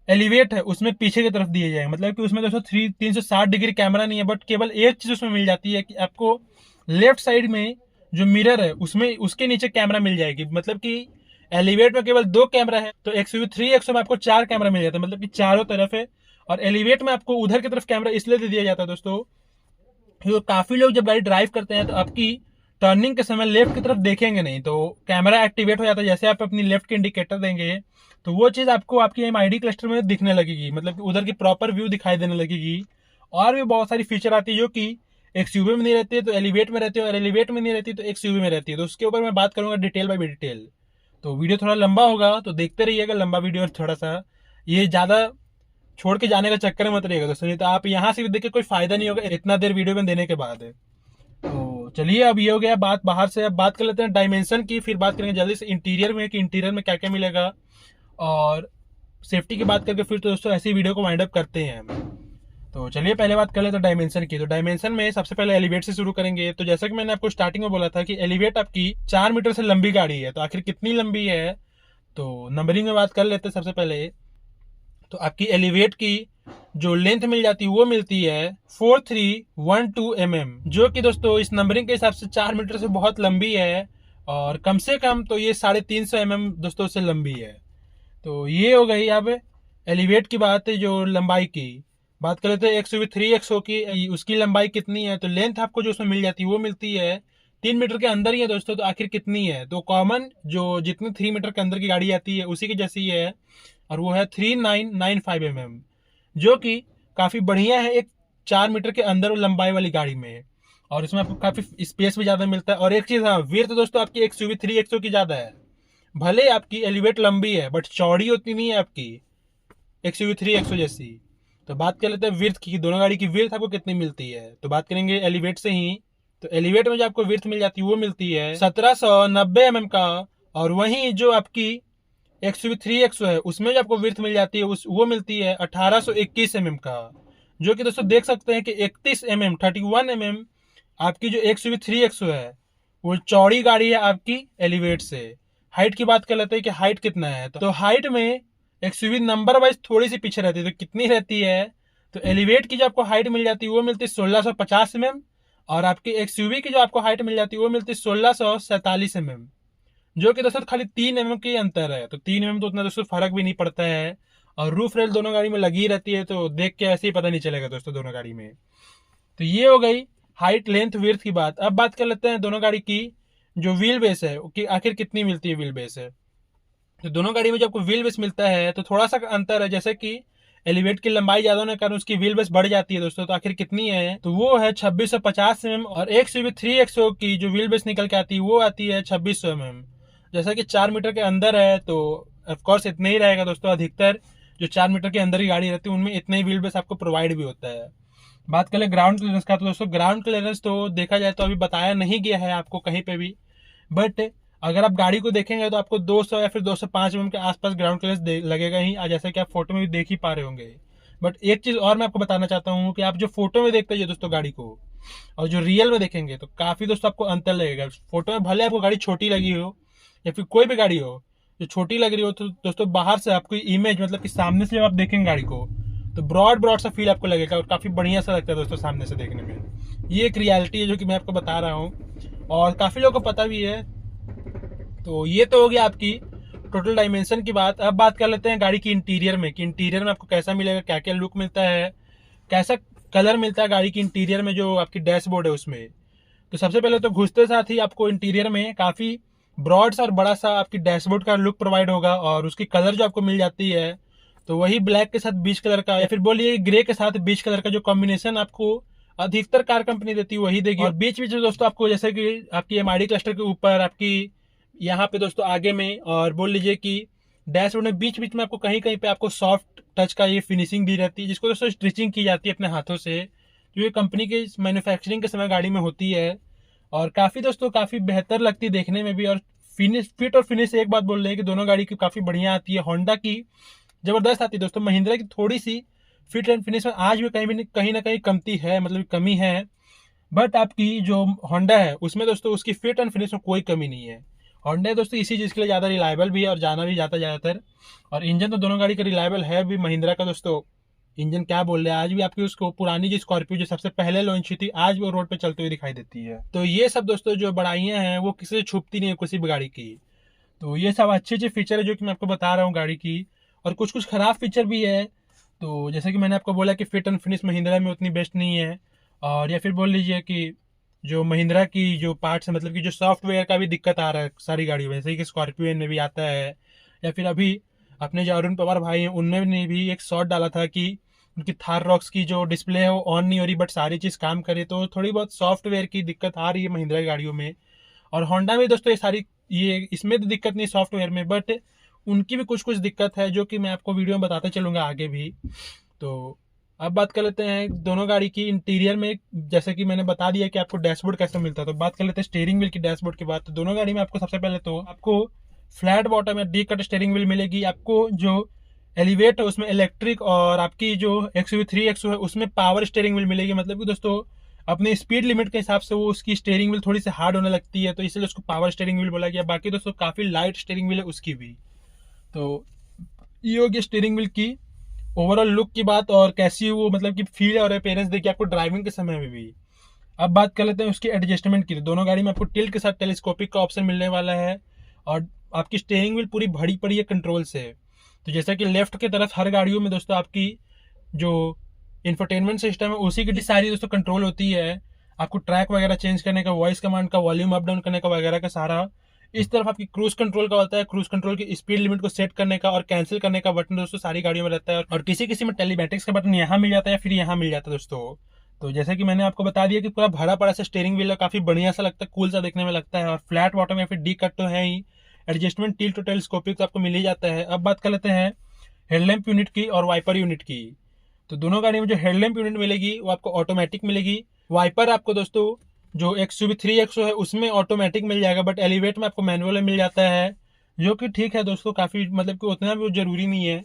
एलिवेट है उसमें पीछे की तरफ दिए जाएंगे। मतलब कि उसमें दोस्तों 360 डिग्री कैमरा नहीं है, बट केवल एक चीज उसमें मिल जाती है कि आपको लेफ्ट साइड में जो मिरर है उसमें उसके नीचे कैमरा मिल जाएगी। मतलब कि एलिवेट में केवल 2 कैमरा है, तो एक्सयूवी 3XO में आपको 4 कैमरा मिल जाता है, मतलब कि चारों तरफ है। और एलिवेट में आपको उधर की तरफ कैमरा इसलिए दे दिया जाता है दोस्तों, तो काफी लोग जब गाड़ी ड्राइव करते हैं तो आपकी टर्निंग के समय लेफ्ट की तरफ देखेंगे नहीं, तो कैमरा एक्टिवेट हो जाता है। जैसे आप अपनी लेफ्ट के इंडिकेटर देंगे तो वो चीज आपको आपकी एमआईडी क्लस्टर में दिखने लगेगी, मतलब कि उधर की प्रॉपर व्यू दिखाई देने लगेगी। और भी बहुत सारी फीचर आती है जो कि एक्सयूवी में नहीं रहती है तो एलिवेट में रहती है, और एलिवेट में नहीं रहती तो एक्सयूवी में रहती है। तो उसके ऊपर मैं बात करूंगा डिटेल बाय डिटेल। तो वीडियो थोड़ा लंबा होगा तो देखते रहिएगा लंबा वीडियो। थोड़ा सा ये ज्यादा छोड़ के जाने का चक्कर में मत रहिएगा दोस्तों, नहीं तो आप यहाँ से भी देख के कोई फायदा नहीं होगा इतना देर वीडियो में देने के बाद। तो चलिए, अब ये हो गया बात बाहर से। अब बात कर लेते हैं डायमेंशन की, फिर बात करेंगे जल्दी से इंटीरियर में कि इंटीरियर में क्या क्या मिलेगा, और सेफ्टी की बात करके फिर तो दोस्तों ऐसी वीडियो को वाइंड अप करते हैं हम। तो चलिए पहले बात कर लेते हैं डायमेंशन की। तो डायमेंशन में सबसे पहले एलिवेट से शुरू करेंगे। तो जैसा कि मैंने आपको स्टार्टिंग में बोला था कि एलिवेट आपकी 4 मीटर से लंबी गाड़ी है, तो आखिर कितनी लंबी है तो नंबरिंग में बात कर लेते हैं सबसे पहले। तो आपकी एलिवेट की जो लेंथ मिल जाती है वो मिलती है 4312 जो कि दोस्तों इस नंबरिंग के हिसाब से 4 मीटर से बहुत लंबी है, और कम से कम तो ये 350 दोस्तों से लंबी है। तो ये हो गई। अब एलिवेट की बात है, जो लंबाई की बात कर लेते हैं एक्सयूवी 3XO की, उसकी लंबाई कितनी है। तो लेंथ आपको जो उसमें मिल जाती है वो मिलती है 3 मीटर के अंदर ही है दोस्तों। तो आखिर कितनी है, तो कॉमन जो जितनी 3 मीटर के अंदर की गाड़ी आती है उसी की जैसी है, और वो है 3995 जो कि काफी बढ़िया है एक 4 मीटर के अंदर लंबाई वाली गाड़ी में। और इसमें आपको काफी स्पेस भी ज्यादा मिलता है। और एक चीज, हाँ, विड्थ दोस्तों आपकी एक्सयूवी 3XO की ज्यादा है। भले आपकी एलिवेट लंबी है बट चौड़ी उतनी नहीं है आपकी एक्सयूवी 3XO जैसी। तो बात कर लेते हैं विड्थ की, दोनों गाड़ी की विड्थ आपको कितनी मिलती है। तो बात करेंगे एलिवेट से ही। तो एलिवेट में जो आपको विड्थ मिल जाती है वो मिलती है 1790 का, और वहीं जो आपकी एक्सयूवी 3XO है उसमें जो आपको विड्थ मिल जाती है वो मिलती है 1821 का, जो कि दोस्तों देख सकते हैं कि 31 आपकी जो एक्सयूवी 3XO है वो चौड़ी गाड़ी है आपकी एलिवेट से। हाइट की बात कर लेते हैं कि हाइट कितना है। तो हाइट में एक्सयूवी नंबर वाइज थोड़ी सी पीछे रहती है। तो कितनी रहती है, तो एलिवेट की जो आपको हाइट मिल जाती है वो मिलती है 1650 और आपकी एक्सयूवी की जो आपको हाइट मिल जाती है वो मिलती है 1647 जो कि दोस्तों खाली 3 की अंतर है। तो 3 तो उतना दोस्तों फर्क भी नहीं पड़ता है, और रूफ रेल दोनों गाड़ी में लगी रहती है, तो देख के ऐसे ही पता नहीं चलेगा दोस्तों दोनों गाड़ी में। तो ये हो गई हाइट लेंथ विड्थ की बात। अब बात कर लेते हैं दोनों गाड़ी की जो व्हील बेस है कि आखिर कितनी मिलती है व्हील बेस है। तो दोनों गाड़ी में जब आपको व्हील बेस मिलता है तो थोड़ा सा अंतर है, जैसे कि एलिवेट की लंबाई ज्यादा होने के कारण उसकी व्हील बेस बढ़ जाती है दोस्तों। तो आखिर कितनी है, तो वो है 2650 और एक्सयूवी 3XO की जो व्हील बेस निकल के आती है वो आती है 2600 जैसा कि 4 मीटर के अंदर है तो ऑफकोर्स इतना ही रहेगा दोस्तों। अधिकतर जो 4 मीटर के अंदर की गाड़ी रहती है उनमें इतना ही व्हील बेस आपको प्रोवाइड भी होता है। बात करें ग्राउंड क्लियरेंस का, तो दोस्तों ग्राउंड क्लियरेंस तो देखा जाए तो अभी बताया नहीं गया है आपको कहीं पे भी, बट अगर आप गाड़ी को देखेंगे तो आपको 200 या फिर 205 के आसपास ग्राउंड क्लियरेंस लगेगा ही, जैसा कि आप फोटो में भी देख ही पा रहे होंगे। बट एक चीज और मैं आपको बताना चाहता हूँ कि आप जो फोटो में देखते हैं दोस्तों गाड़ी को, और जो रियल में देखेंगे तो काफी दोस्तों आपको अंतर लगेगा। फोटो में भले आपको गाड़ी छोटी लगी हो या फिर कोई भी गाड़ी हो जो छोटी लग रही हो, तो दोस्तों बाहर से आपको इमेज मतलब कि सामने से जब आप देखेंगे गाड़ी को तो ब्रॉड ब्रॉड सा फील आपको लगेगा, और काफी बढ़िया सा लगता है दोस्तों सामने से देखने में। ये एक रियलिटी है जो कि मैं आपको बता रहा हूँ, और काफी लोगों को पता भी है। तो ये तो हो गया आपकी टोटल डायमेंशन की बात। अब बात कर लेते हैं गाड़ी की इंटीरियर में कि इंटीरियर में आपको कैसा मिलेगा, क्या क्या लुक मिलता है, कैसा कलर मिलता है गाड़ी की इंटीरियर में जो आपकी डैशबोर्ड है उसमें। तो सबसे पहले तो घुसते साथ ही आपको इंटीरियर में काफी ब्रॉड सा और बड़ा सा आपकी डैशबोर्ड का लुक प्रोवाइड होगा, और उसकी कलर जो आपको मिल जाती है तो वही ब्लैक के साथ बीच कलर का, या फिर बोलिए ग्रे के साथ बीच कलर का जो कॉम्बिनेशन आपको अधिकतर कार कंपनी देती है वही देगी। और बीच बीच में दोस्तों आपको जैसे कि आपकी एमआईडी क्लस्टर के ऊपर आपकी यहाँ पे दोस्तों आगे में, और बोल लीजिए कि डैशबोर्ड में बीच बीच में आपको कहीं कहीं पे आपको सॉफ्ट टच का ये फिनिशिंग दी रहती है, जिसको दोस्तों स्टिचिंग की जाती है अपने हाथों से, जो ये कंपनी के मैन्युफैक्चरिंग के समय गाड़ी में होती है। और काफी दोस्तों काफी बेहतर लगती है देखने में भी, और फिनिश फिट और फिनिश एक बात बोल रहे हैं कि दोनों गाड़ी की काफी बढ़िया आती है। होंडा की जबरदस्त आती है दोस्तों, महिंद्रा की थोड़ी सी फिट एंड फिनिश में आज भी कहीं ना कहीं कमती है, मतलब कमी है। बट आपकी जो होंडा है उसमें दोस्तों उसकी फिट एंड फिनिश में कोई कमी नहीं है। होंडा दोस्तों इसी चीज़ के लिए ज़्यादा रिलायबल भी है और जाना भी जाता ज़्यादातर। और इंजन तो दोनों गाड़ी का रिलायबल है भी। महिंद्रा का दोस्तों इंजन क्या बोल रहे हैं, आज भी आपकी उसको पुरानी जो स्कॉर्पियो जो सबसे पहले लॉन्च हुई थी आज वो रोड पे चलते हुए दिखाई देती है। तो ये सब दोस्तों जो बड़ाइयाँ हैं वो किसी से छुपती नहीं है किसी भी गाड़ी की। तो ये सब अच्छे अच्छे फीचर है जो कि मैं आपको बता रहा हूँ गाड़ी की। और कुछ कुछ खराब फीचर भी है। तो जैसे कि मैंने आपको बोला कि फिट एंड फिनिश महिंद्रा में उतनी बेस्ट नहीं है। और या फिर बोल लीजिए कि जो महिंद्रा की जो पार्ट्स है, मतलब कि जो सॉफ्टवेयर का भी दिक्कत आ रहा है सारी गाड़ियों में, जैसे कि स्कॉर्पियो में भी आता है। या फिर अभी अपने जो अरुण पवार भाई हैं उनने भी एक शॉट डाला था कि उनकी थार रॉक्स की जो डिस्प्ले है वो ऑन नहीं हो रही बट सारी चीज़ काम करे। तो थोड़ी बहुत सॉफ्टवेयर की दिक्कत आ रही है महिंद्रा की गाड़ियों में। और होंडा में दोस्तों ये सारी ये इसमें तो दिक्कत नहीं सॉफ्टवेयर में, बट उनकी भी कुछ कुछ दिक्कत है जो कि मैं आपको वीडियो में बताते चलूँगा आगे भी। तो अब बात कर लेते हैं दोनों गाड़ी की इंटीरियर में। जैसे कि मैंने बता दिया कि आपको डैशबोर्ड कैसे मिलता है, तो बात कर लेते हैं स्टीयरिंग व्हील की डैशबोर्ड की बात। तो दोनों गाड़ी में आपको सबसे पहले तो आपको फ्लैट बॉटम या डी कट स्टीयरिंग व्हील मिलेगी। आपको जो एलिवेट है उसमें इलेक्ट्रिक, और आपकी जो XUV3XO है उसमें पावर स्टीयरिंग व्हील मिलेगी। मतलब कि दोस्तों अपने स्पीड लिमिट के हिसाब से वो उसकी स्टीयरिंग व्हील थोड़ी सी हार्ड होने लगती है, तो इसलिए उसको पावर स्टीयरिंग व्हील बोला गया। बाकी दोस्तों काफ़ी लाइट स्टीयरिंग व्हील है उसकी भी। तो ये होगी स्टीयरिंग व्हील की ओवरऑल लुक की बात, और कैसी वो मतलब कि फील और अपेयरेंस देखिए आपको ड्राइविंग के समय में भी। अब बात कर लेते हैं उसकी एडजस्टमेंट की। तो दोनों गाड़ी में आपको टिल्ट के साथ टेलीस्कोपिक का ऑप्शन मिलने वाला है। और आपकी स्टीयरिंग व्हील पूरी भरी पड़ी है कंट्रोल से। तो जैसा कि लेफ्ट की तरफ हर गाड़ियों में दोस्तों आपकी जो इंफरटेनमेंट सिस्टम है उसी की सारी दोस्तों कंट्रोल होती है। आपको ट्रैक वगैरह चेंज करने का, वॉइस कमांड का, वॉल्यूम अप डाउन करने का वगैरह का सारा। इस तरफ आपकी क्रूज कंट्रोल का होता है, क्रूज कंट्रोल की स्पीड लिमिट को सेट करने का और कैंसिल करने का बटन दोस्तों सारी गाड़ियों में रहता है। और किसी किसी में टेलीमेटिक्स का बटन यहाँ मिल जाता है या फिर यहाँ मिल जाता है दोस्तों। तो जैसे कि मैंने आपको बता दिया कि पूरा भरा पड़ा सा स्टीयरिंग व्हील है, काफी बढ़िया सा लगता है, कूल सा देखने में लगता है। और फ्लैट बॉटम या फिर डी कट तो है ही। एडजस्टमेंट टिल्ट टू टेलीस्कोपिक आपको मिल ही जाता है। अब बात कर लेते हैं हेडलैम्प यूनिट की और वाइपर यूनिट की। तो दोनों गाड़ी में जो हेडलैम्प यूनिट मिलेगी वो आपको ऑटोमेटिक मिलेगी। वाइपर आपको दोस्तों जो XUV3XO है उसमें ऑटोमेटिक मिल जाएगा, बट एलिवेट में आपको मैनुअल में मिल जाता है, जो कि ठीक है दोस्तों, काफ़ी मतलब कि उतना भी जरूरी नहीं है।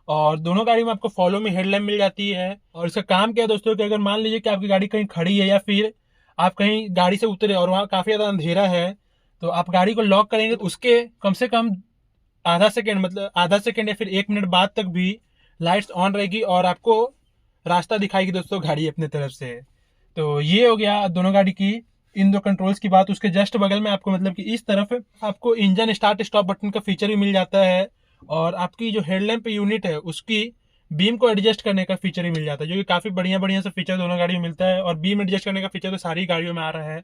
और दोनों गाड़ी में आपको फॉलो में हेडलैम्प मिल जाती है। और इसका काम क्या है दोस्तों कि अगर मान लीजिए कि आपकी गाड़ी कहीं खड़ी है या फिर आप कहीं गाड़ी से उतरे और वहाँ काफ़ी ज़्यादा अंधेरा है, तो आप गाड़ी को लॉक करेंगे तो उसके कम से कम आधा सेकेंड, मतलब आधा सेकेंड या फिर 1 मिनट बाद तक भी लाइट्स ऑन रहेगी और आपको रास्ता दिखाएगी दोस्तों गाड़ी अपने तरफ से। तो ये हो गया दोनों गाड़ी की इन दो कंट्रोल्स की बात। उसके जस्ट बगल में आपको मतलब कि इस तरफ आपको इंजन स्टार्ट स्टॉप बटन का फीचर भी मिल जाता है। और आपकी जो हेडलैम्प यूनिट है उसकी बीम को एडजस्ट करने का फीचर भी मिल जाता है, जो कि काफ़ी बढ़िया बढ़िया सा फीचर दोनों गाड़ियों में मिलता है। और बीम एडजस्ट करने का फीचर तो सारी गाड़ियों में आ रहा है,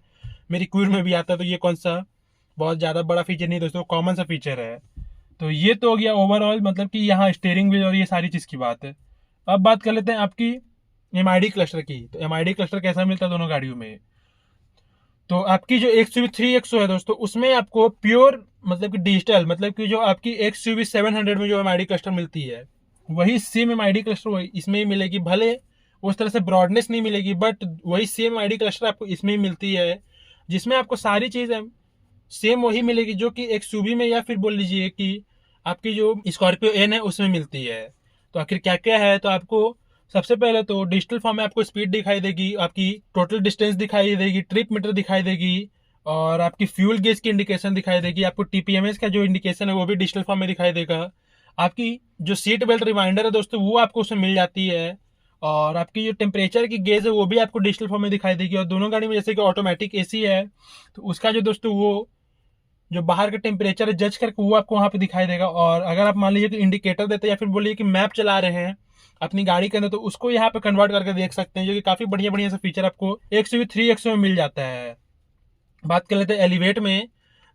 मेरी क्विड में भी आता है। तो ये कौन सा बहुत ज़्यादा बड़ा फीचर नहीं दोस्तों, कॉमन सा फीचर है। तो ये तो हो गया ओवरऑल मतलब कि यहाँ स्टीयरिंग व्हील और ये सारी चीज़ की बात है। अब बात कर लेते हैं आपकी MID क्लस्टर की। तो MID क्लस्टर कैसा मिलता है दोनों गाड़ियों में। तो आपकी जो XUV3XO है दोस्तों उसमें आपको प्योर मतलब कि डिजिटल, मतलब कि जो आपकी XUV700 में जो MID क्लस्टर मिलती है वही सेम MID क्लस्टर वही इसमें ही मिलेगी। भले उस तरह से ब्रॉडनेस नहीं मिलेगी बट वही सेम MID क्लस्टर आपको इसमें ही मिलती है, जिसमें आपको सारी चीज़ें सेम वही मिलेगी जो कि XUV में या फिर बोल लीजिए कि आपकी जो स्कॉर्पियो एन है उसमें मिलती है। तो आखिर क्या क्या है, तो आपको सबसे पहले तो डिजिटल फॉर्म में आपको स्पीड दिखाई देगी, आपकी टोटल डिस्टेंस दिखाई देगी, ट्रिप मीटर दिखाई देगी, और आपकी फ्यूल गेज की इंडिकेशन दिखाई देगी। आपको TPMS का जो इंडिकेशन है वो भी डिजिटल फॉर्म में दिखाई देगा। आपकी जो सीट बेल्ट रिमाइंडर है दोस्तों वो आपको उसमें मिल जाती है। और आपकी जो टेम्परेचर की गेज है वो भी आपको डिजिटल फॉर्म में दिखाई देगी। और दोनों गाड़ी में जैसे कि ऑटोमेटिक AC है तो उसका जो दोस्तों वो जो बाहर का टेम्परेचर जज करके वो आपको वहाँ पे दिखाई देगा। और अगर आप मान लीजिए कि इंडिकेटर देते हैं या फिर बोलिए कि मैप चला रहे हैं अपनी गाड़ी के अंदर, तो उसको यहाँ पे कन्वर्ट करके देख सकते हैं, जो कि काफ़ी बढ़िया बढ़िया सा फीचर आपको XUV3XO में मिल जाता है। बात कर लेते हैं एलिवेट में।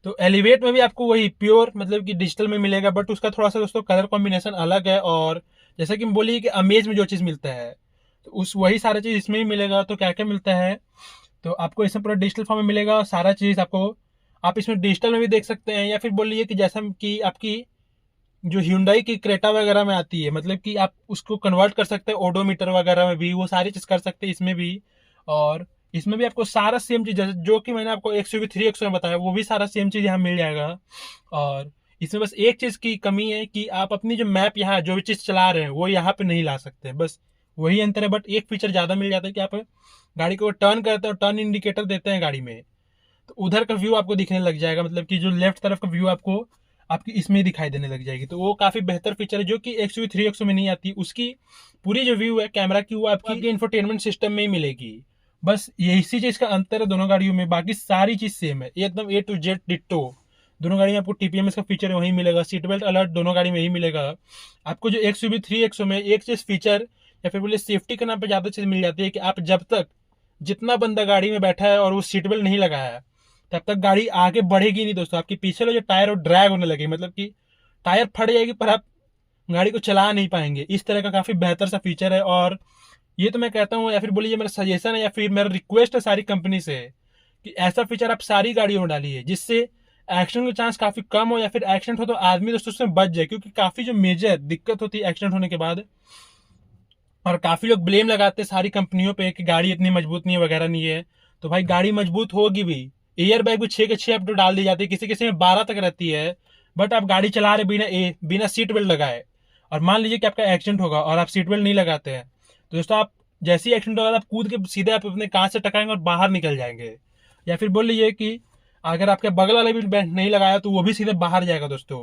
तो एलिवेट में भी आपको वही प्योर मतलब कि डिजिटल में मिलेगा, बट उसका थोड़ा सा दोस्तों कलर कॉम्बिनेशन अलग है। और जैसा कि बोलिए कि अमेज में जो चीज़ मिलता है तो उस वही सारा चीज़ इसमें भी मिलेगा। तो क्या क्या मिलता है, तो आपको इसमें पूरा डिजिटल फॉर्म में मिलेगा सारा चीज़ आपको। आप इसमें डिजिटल में भी देख सकते हैं, या फिर बोलिए कि जैसा कि आपकी जो Hyundai की क्रेटा वगैरह में आती है, मतलब कि आप उसको कन्वर्ट कर सकते हैं ओडोमीटर वगैरह में भी, वो सारी चीज़ कर सकते हैं इसमें भी। और इसमें भी आपको सारा सेम चीज़ जो कि मैंने आपको XUV3XO में बताया वो भी सारा सेम चीज़ यहाँ मिल जाएगा। और इसमें बस एक चीज़ की कमी है कि आप अपनी जो मैप यहाँ जो भी चीज़ चला रहे हैं वो यहाँ पे नहीं ला सकते, बस वही अंतर है, बट एक फीचर ज़्यादा मिल जाता है कि आप गाड़ी को टर्न करते हैं और टर्न इंडिकेटर देते हैं गाड़ी में, तो उधर का व्यू आपको दिखने लग जाएगा, मतलब कि जो लेफ्ट तरफ का व्यू आपको आपकी इसमें ही दिखाई देने लग जाएगी। तो वो काफ़ी बेहतर फीचर है जो कि XUV 3XO में नहीं आती। उसकी पूरी जो व्यू है कैमरा की वो आपकी इंफोटेनमेंट सिस्टम में ही मिलेगी। बस यही चीज़ का अंतर है दोनों गाड़ियों में, बाकी सारी चीज़ सेम है, एकदम A to Z डिट्टो। दोनों गाड़ी में आपको TPMS का फीचर वही मिलेगा, सीट बेल्ट अलर्ट दोनों गाड़ी में ही मिलेगा। आपको जो XUV 3XO में एक चीज़ फीचर या फिर बोले सेफ्टी के नाम पे ज़्यादा चीज़ मिल जाती है कि आप जब तक जितना बंदा गाड़ी में बैठा है और वो सीट बेल्ट नहीं लगाया है तब तक गाड़ी आगे बढ़ेगी नहीं दोस्तों। आपके पीछे वाले जो टायर वो ड्रैग होने लगे, मतलब कि टायर फट जाएगी पर आप गाड़ी को चला नहीं पाएंगे। इस तरह का काफ़ी बेहतर सा फीचर है, और ये तो मैं कहता हूँ या फिर बोलिए मेरा सजेशन है या फिर मेरा रिक्वेस्ट है सारी कंपनी से कि ऐसा फीचर आप सारी गाड़ियों में डालिए जिससे एक्सीडेंट का चांस काफ़ी कम हो, या फिर एक्सीडेंट हो तो आदमी दोस्तों उसमें बच जाए, क्योंकि काफ़ी जो मेजर दिक्कत होती है एक्सीडेंट होने के बाद, और काफ़ी लोग ब्लेम लगाते हैं सारी कंपनियों पे कि गाड़ी इतनी मजबूत नहीं है वगैरह नहीं है। तो भाई गाड़ी मजबूत होगी भी, एयर बैग भी 6 के 6 आप तो डाल दी जाती है, किसी किसी में 12 तक रहती है, बट आप गाड़ी चला रहे बिना सीट बेल्ट लगाए, और मान लीजिए कि आपका एक्सीडेंट होगा और आप सीट बेल्ट नहीं लगाते हैं, तो दोस्तों आप जैसे ही एक्सीडेंट होगा आप कूद के सीधे आप अपने कांच से टकराएंगे और बाहर निकल जाएंगे। या फिर बोल लीजिए कि अगर आपके बगल वाले भी बेल्ट नहीं लगाया तो वो भी सीधे बाहर जाएगा दोस्तों।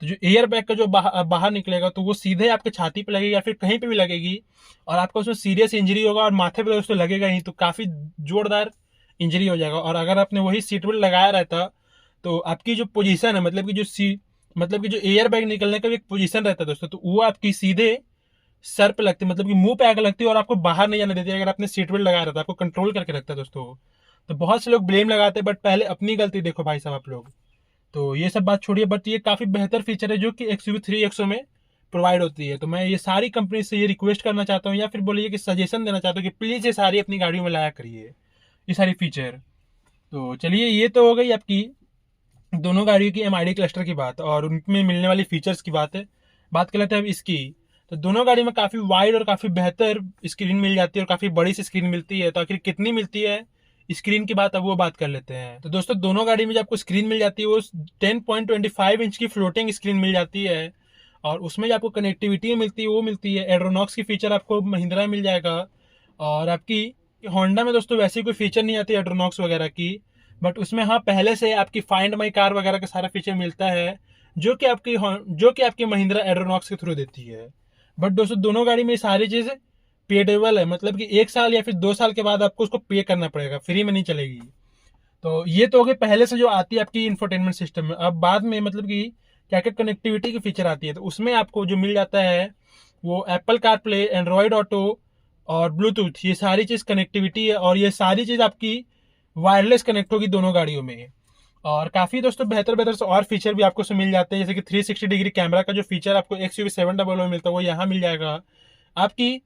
तो जो एयर बैग का जो बाहर निकलेगा तो वो सीधे आपके छाती पे लगेगी या फिर कहीं पे भी लगेगी, और आपको उसमें सीरियस इंजरी होगा, और माथे पे दोस्तों लगेगा ही तो काफ़ी जोरदार इंजरी हो जाएगा। और अगर आपने वही सीट बेल्ट लगाया रहता तो आपकी जो पोजीशन है, मतलब कि जो एयर बैग निकलने का भी एक पोजीशन रहता है दोस्तों, तो वो आपकी सीधे सर पे लगती है, मतलब कि मुंह पे आकर लगती है और आपको बाहर नहीं जाने देती है। अगर आपने सीट बेल्ट लगाया रहता, आपको कंट्रोल करके रखता है दोस्तों। तो बहुत से लोग ब्लेम लगाते हैं, बट पहले अपनी गलती देखो भाई साहब आप लोग। तो ये सब बात छोड़िए, बट ये काफ़ी बेहतर फीचर है जो कि XUV 3XO में प्रोवाइड होती है। तो मैं ये सारी कंपनी से ये रिक्वेस्ट करना चाहता हूँ या फिर बोलिए कि सजेशन देना चाहता हूँ कि प्लीज़ ये सारी अपनी गाड़ियों में लाया करिए ये सारी फीचर। तो चलिए, ये तो हो गई आपकी दोनों गाड़ियों की MID क्लस्टर की बात और उनमें मिलने वाली फीचर्स की बात है। बात कर लेते हैं अब इसकी। तो दोनों गाड़ी में काफ़ी वाइड और काफ़ी बेहतर स्क्रीन मिल जाती है और काफ़ी बड़ी सी स्क्रीन मिलती है। तो आखिर कितनी मिलती है स्क्रीन की बात, अब वो बात कर लेते हैं। तो दोस्तों दोनों गाड़ी में जो आपको स्क्रीन मिल जाती है वो 10.25 इंच की फ्लोटिंग स्क्रीन मिल जाती है, और उसमें जो आपको कनेक्टिविटी मिलती है वो मिलती है। एड्रोनॉक्स की फीचर आपको महिंद्रा मिल जाएगा, और आपकी होंडा में दोस्तों वैसी कोई फीचर नहीं आती एड्रोनॉक्स वगैरह की, बट उसमें हाँ पहले से आपकी फाइंड माई कार वगैरह का सारा फीचर मिलता है जो कि आपकी महिंद्रा एड्रोनॉक्स के थ्रू देती है। बट दोस्तों दोनों गाड़ी में सारी चीज़ पेडेबल है, मतलब कि 1 साल या फिर 2 साल के बाद आपको उसको पे करना पड़ेगा, फ्री में नहीं चलेगी। तो ये तो हो गई पहले से जो आती है आपकी इंफोटेनमेंट सिस्टम में। अब बाद में मतलब कि क्या क्या कनेक्टिविटी की फीचर आती है, तो उसमें आपको जो मिल जाता है वो Apple car play, Android auto और ब्लूटूथ, ये सारी चीज़ कनेक्टिविटी है, और ये सारी चीज़ आपकी वायरलेस कनेक्ट होगी दोनों गाड़ियों में। और काफ़ी दोस्तों बेहतर बेहतर से और फीचर भी आपको मिल जाते हैं, जैसे कि 360 डिग्री कैमरा का जो फीचर आपको XUV 700 में मिलता है वो यहाँ मिल जाएगा। आपकी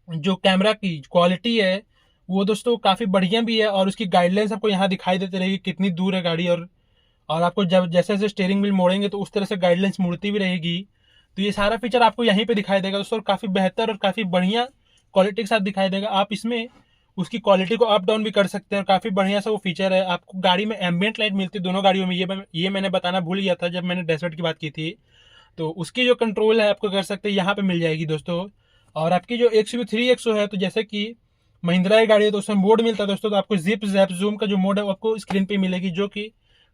जो कैमरा की क्वालिटी है वो दोस्तों काफ़ी बढ़िया भी है, और उसकी गाइडलाइंस आपको यहाँ दिखाई देती रहेगी कितनी दूर है गाड़ी, और आपको जब जैसे जैसे स्टीयरिंग व्हील मोड़ेंगे तो उस तरह से गाइडलाइंस मुड़ती भी रहेगी। तो ये सारा फीचर आपको यहीं पे दिखाई देगा दोस्तों, काफ़ी बेहतर और काफ़ी बढ़िया क्वालिटी के साथ दिखाई देगा। आप इसमें उसकी क्वालिटी को अप डाउन भी कर सकते हैं, और काफ़ी बढ़िया सा वो फीचर है। आपको गाड़ी में एम्बियंट लाइट मिलती है दोनों गाड़ियों में, ये मैंने बताना भूल गया था जब मैंने डैशबोर्ड की बात की थी। तो उसकी जो कंट्रोल है आपको कर सकते हैं यहाँ पे मिल जाएगी दोस्तों। और आपकी जो XUV 3XO है, तो जैसे कि महिंद्रा की गाड़ी है तो उसमें मोड मिलता है दोस्तों, तो आपको जिप जैप जूम का जो मोड है वो आपको स्क्रीन पे मिलेगी, जो कि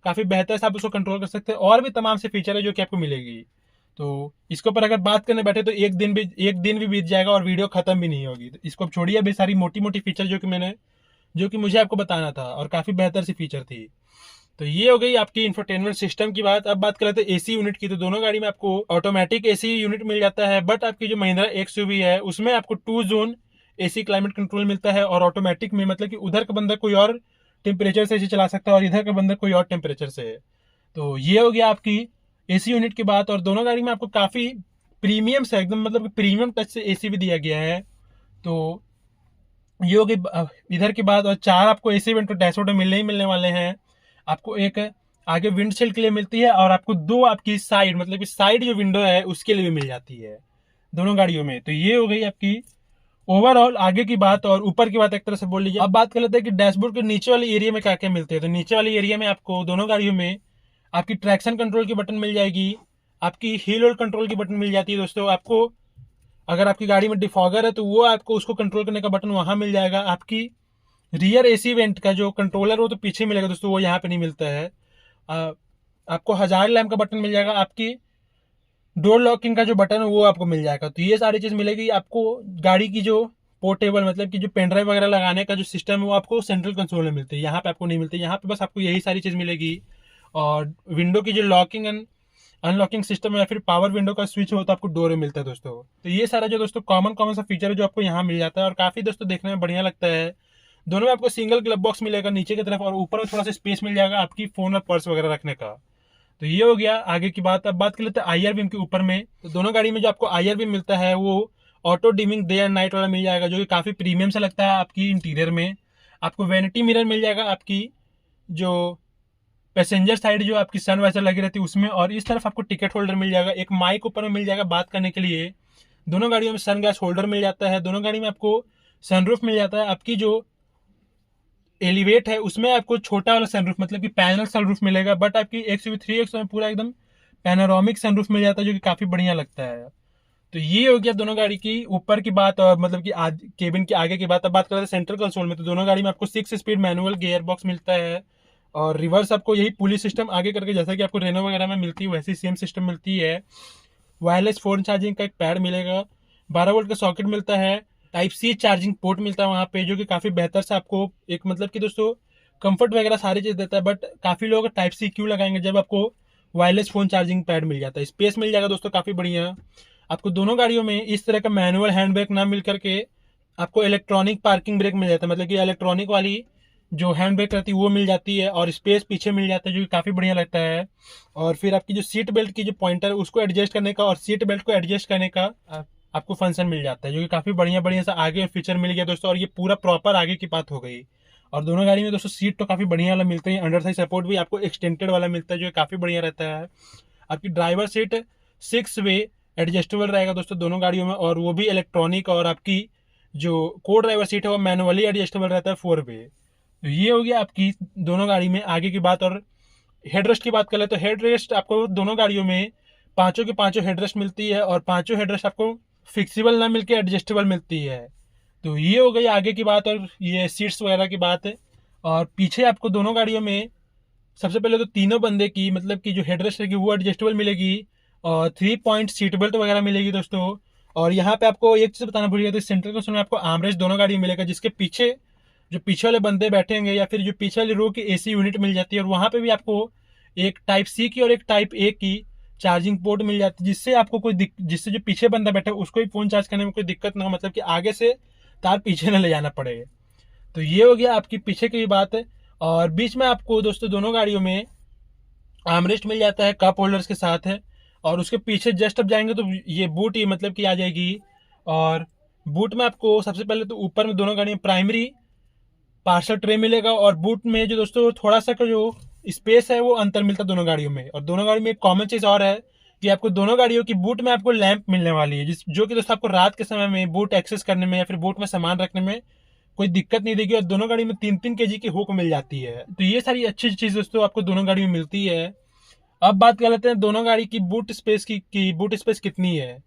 काफ़ी बेहतर से आप उसको कंट्रोल कर सकते हैं। और भी तमाम से फीचर है जो कि आपको मिलेगी। तो इसके ऊपर अगर बात करने बैठे तो एक दिन भी बीत जाएगा और वीडियो खत्म भी नहीं होगी। तो इसको छोड़िए, अभी सारी मोटी मोटी फीचर जो कि मुझे आपको बताना था, और काफ़ी बेहतर सी फीचर थी। तो ये हो गई आपकी इंफोटेनमेंट सिस्टम की बात। अब बात कर लेते हैं AC यूनिट की। तो दोनों गाड़ी में आपको ऑटोमेटिक AC यूनिट मिल जाता है, बट आपकी जो महिंद्रा XUV है उसमें आपको 2 जोन AC क्लाइमेट कंट्रोल मिलता है। और ऑटोमेटिक में मतलब कि उधर का बंदा कोई और टेम्परेचर से AC चला सकता है और इधर का बंदा कोई और टेम्परेचर से। तो ये हो गया आपकी AC यूनिट की बात। और दोनों गाड़ी में आपको काफ़ी प्रीमियम से एकदम मतलब प्रीमियम टच से AC भी दिया गया है। तो ये हो गई इधर की बात। और 4 आपको AC वेंट तो डैशबोर्ड में मिलने ही मिलने वाले हैं। आपको एक आगे विंडशील्ड के लिए मिलती है, और आपको 2 आपकी साइड मतलब कि साइड जो विंडो है उसके लिए भी मिल जाती है दोनों गाड़ियों में। तो ये हो गई आपकी ओवरऑल आगे की बात। और ऊपर की बात एक तरह से बोल लीजिए। अब बात कर लेते हैं कि डैशबोर्ड के नीचे वाले एरिया में क्या क्या मिलते हैं। तो नीचे वाले एरिया में आपको दोनों गाड़ियों में आपकी ट्रैक्शन कंट्रोल की बटन मिल जाएगी, आपकी हिल होल्ड कंट्रोल की बटन मिल जाती है दोस्तों, आपको अगर आपकी गाड़ी में डिफॉगर है तो वो आपको उसको कंट्रोल करने का बटन वहां मिल जाएगा। आपकी रियर एसी वेंट का जो कंट्रोलर वो तो पीछे मिलेगा दोस्तों, वो यहाँ पे नहीं मिलता है। आपको हजार लैम्प का बटन मिल जाएगा। आपकी डोर लॉकिंग का जो बटन है वो आपको मिल जाएगा। तो ये सारी चीज़ मिलेगी आपको। गाड़ी की जो पोर्टेबल मतलब कि जो पेन ड्राइव वगैरह लगाने का जो सिस्टम है वो आपको सेंट्रल कंसोल में मिलती है, यहाँ पे आपको नहीं मिलती। यहाँ पे बस आपको यही सारी चीज़ मिलेगी। और विंडो की जो लॉकिंग एंड अनलॉकिंग सिस्टम या फिर पावर विंडो का स्विच हो तो आपको डोर में मिलता है दोस्तों। तो ये सारा जो दोस्तों कॉमन कॉमन सा फीचर है जो आपको यहाँ मिल जाता है और काफ़ी दोस्तों देखने में बढ़िया लगता है। दोनों में आपको सिंगल ग्लब बॉक्स मिलेगा नीचे की तरफ, और ऊपर में थोड़ा सा स्पेस मिल जाएगा आपकी फ़ोन और पर्स वगैरह रखने का। तो ये हो गया आगे की बात। अब बात कर लेते हैं आईआर बीम के ऊपर में। तो दोनों गाड़ी में जो आपको आईआर बीम मिलता है वो auto dimming day and night वाला मिल जाएगा, जो कि काफ़ी प्रीमियम से लगता है आपकी इंटीरियर में। आपको वैनिटी मिरर मिल जाएगा आपकी जो पैसेंजर साइड जो आपकी सन वाइजर लगी रहती है उसमें, और इस तरफ आपको टिकट होल्डर मिल जाएगा। एक माइक ऊपर में मिल जाएगा बात करने के लिए। दोनों गाड़ियों में सन ग्लास होल्डर मिल जाता है। दोनों गाड़ी में आपको सनरूफ मिल जाता है। आपकी जो एलिवेट है उसमें आपको छोटा वाला सनरूफ मतलब कि पैनल सनरूफ मिलेगा, बट आपकी XUV3 एक्स में पूरा एकदम पैनोरामिक सनरूफ मिल जाता है, जो कि काफ़ी बढ़िया लगता है। तो ये हो गया दोनों गाड़ी की ऊपर की बात, और मतलब कि केबिन के आगे की बात। अब बात करते हैं सेंट्रल कंसोल में। तो दोनों गाड़ी में आपको 6 स्पीड मैनुअल गियर बॉक्स मिलता है, और रिवर्स आपको यही पुलिस सिस्टम आगे करके जैसा कि आपको रेनो वगैरह में मिलती है वैसी सेम सिस्टम मिलती है। वायरलेस फोन चार्जिंग का एक पैड मिलेगा। 12 वोल्ट का सॉकेट मिलता है। टाइप सी चार्जिंग पोर्ट मिलता है वहाँ पे, जो कि काफ़ी बेहतर से आपको एक मतलब कि दोस्तों कंफर्ट वगैरह सारी चीज़ देता है। बट काफ़ी लोग टाइप सी क्यों लगाएंगे जब आपको वायरलेस फ़ोन चार्जिंग पैड मिल जाता है। स्पेस मिल जाएगा दोस्तों काफ़ी बढ़िया। आपको दोनों गाड़ियों में इस तरह का मैनुअल हैंड ब्रेक ना मिल करके आपको इलेक्ट्रॉनिक पार्किंग ब्रेक मिल जाता है, मतलब कि इलेक्ट्रॉनिक वाली जो हैंड ब्रेक रहती है वो मिल जाती है, और स्पेस पीछे मिल जाता है, जो कि काफ़ी बढ़िया लगता है। और फिर आपकी जो सीट बेल्ट की जो पॉइंटर है उसको एडजस्ट करने का और सीट बेल्ट को एडजस्ट करने का आपको फंक्शन मिल जाता है, जो कि काफ़ी बढ़िया बढ़िया सा आगे फीचर मिल गया दोस्तों। और ये पूरा प्रॉपर आगे की बात हो गई। और दोनों गाड़ी में दोस्तों सीट तो काफ़ी बढ़िया वाला मिलते हैं। अंडर साइड सपोर्ट भी आपको एक्सटेंडेड वाला मिलता है, जो काफ़ी बढ़िया रहता है। आपकी ड्राइवर सीट 6 वे एडजस्टेबल रहेगा दोस्तों दोनों गाड़ियों में, और वो भी इलेक्ट्रॉनिक। और आपकी जो को ड्राइवर सीट है वो मैनुअली एडजस्टेबल रहता है 4 वे। तो ये हो गया आपकी दोनों गाड़ी में आगे की बात। और हेडरेस्ट की बात कर ले तो हेडरेस्ट आपको दोनों गाड़ियों में पांचों के पांचों हेडरेस्ट मिलती है, और पांचों हेडरेस्ट आपको फिक्सिबल ना मिलके एडजस्टेबल मिलती है। तो ये हो गई आगे की बात और ये सीट्स वगैरह की बात है। और पीछे आपको दोनों गाड़ियों में सबसे पहले तो तीनों बंदे की मतलब कि जो हेडरेस्ट रहेगी वो एडजस्टेबल मिलेगी, और 3 पॉइंट सीट बेल्ट वगैरह मिलेगी दोस्तों। और यहाँ पे आपको एक चीज़ बताना भूल गया, तो सेंट्रल कंसोल में आपको आर्मरेस्ट दोनों गाड़ी में मिलेगा, जिसके पीछे जो पीछे वाले बंदे बैठेंगे या फिर जो पीछे वाली रो की एसी यूनिट मिल जाती है। और वहाँ पे भी आपको एक टाइप सी की और एक टाइप ए की चार्जिंग पोर्ट मिल जाती है, जिससे आपको जिससे जो पीछे बंदा बैठा है उसको भी फ़ोन चार्ज करने में कोई दिक्कत ना हो, मतलब कि आगे से तार पीछे न ले जाना पड़े। तो ये हो गया आपकी पीछे की बात है। और बीच में आपको दोस्तों दोनों गाड़ियों में आर्मरेस्ट मिल जाता है कप होल्डर्स के साथ है। और उसके पीछे जस्ट अब जाएंगे तो ये बूट ही मतलब कि आ जाएगी। और बूट में आपको सबसे पहले तो ऊपर में दोनों गाड़ी में प्राइमरी पार्सल ट्रे मिलेगा, और बूट में जो दोस्तों थोड़ा सा का जो स्पेस है वो अंतर मिलता है दोनों गाड़ियों में। और दोनों गाड़ी में एक कॉमन चीज़ और है कि आपको दोनों गाड़ियों की बूट में आपको लैंप मिलने वाली है, जिस जो कि दोस्तों आपको रात के समय में बूट एक्सेस करने में या फिर बूट में सामान रखने में कोई दिक्कत नहीं देगी। और दोनों गाड़ी में 3-3 kg की हुक मिल जाती है। तो ये सारी अच्छी चीज़ दोस्तों आपको दोनों गाड़ी में मिलती है। अब बात कर लेते हैं दोनों गाड़ी की बूट स्पेस की बूट स्पेस कितनी है।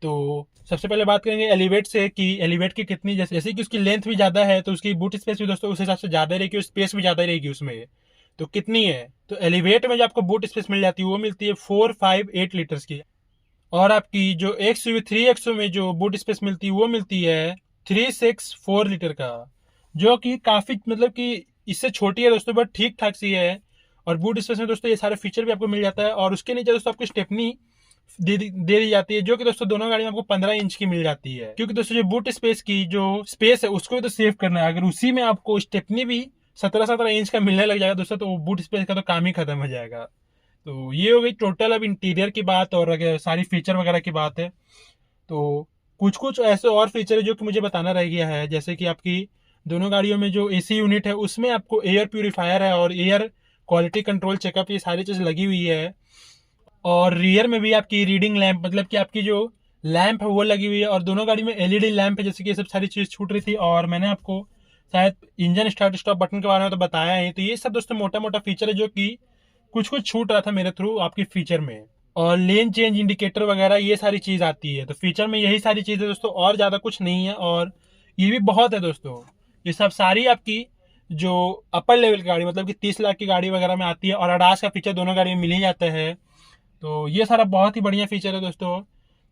तो सबसे पहले बात करेंगे एलिवेट से कि एलिवेट की कितनी, जैसे कि उसकी लेंथ भी ज़्यादा है तो उसकी बूट स्पेस भी दोस्तों उस हिसाब से ज़्यादा रहेगी और स्पेस भी ज़्यादा रहेगी उसमें। तो कितनी है, तो एलिवेट में जो आपको बूट स्पेस मिल जाती है वो मिलती है 458 लीटर्स की। और आपकी जो XUV3X में जो बूट स्पेस मिलती है वो मिलती है 364 लीटर का, जो कि काफ़ी मतलब कि इससे छोटी है दोस्तों, बट ठीक ठाक सी है। और बूट स्पेस में दोस्तों ये सारे फीचर भी आपको मिल जाता है। और उसके नीचे दोस्तों आपको स्टेपनी दे दी जाती है, जो कि दोस्तों दोनों गाड़ी में आपको 15 इंच की मिल जाती है, क्योंकि दोस्तों जो बूट स्पेस की जो स्पेस है उसको भी तो सेव करना है। अगर उसी में आपको स्टेपनी भी 17-17 इंच का मिलने लग जाएगा दोस्तों, तो बूट स्पेस का तो काम ही खत्म हो जाएगा। तो ये हो गई टोटल अब इंटीरियर की बात और अगर सारी फीचर वगैरह की बात है। तो कुछ कुछ ऐसे और फीचर है जो कि मुझे बताना रह गया है, जैसे कि आपकी दोनों गाड़ियों में जो एसी यूनिट है उसमें आपको एयर प्यूरीफायर है और एयर क्वालिटी कंट्रोल चेकअप ये सारी चीज़ लगी हुई है। और रियर में भी आपकी रीडिंग लैंप मतलब कि आपकी जो लैंप है वो लगी हुई है। और दोनों गाड़ी में एलईडी लैंप है, जैसे कि ये सब सारी चीज़ छूट रही थी। और मैंने आपको शायद इंजन स्टार्ट स्टॉप बटन के बारे में तो बताया ही। तो ये सब दोस्तों मोटा मोटा फीचर है जो कि कुछ कुछ छूट रहा था मेरे थ्रू आपकी फीचर में। और लेन चेंज इंडिकेटर वगैरह ये सारी चीज़ आती है। तो फीचर में यही सारी चीज़ें दोस्तों, और ज़्यादा कुछ नहीं है, और ये भी बहुत है दोस्तों। ये सब सारी आपकी जो अपर लेवल की गाड़ी, मतलब कि 30 लाख की गाड़ी वगैरह में आती है, और अडास का फीचर दोनों गाड़ी में मिल ही जाता है। तो ये सारा बहुत ही बढ़िया फीचर है दोस्तों।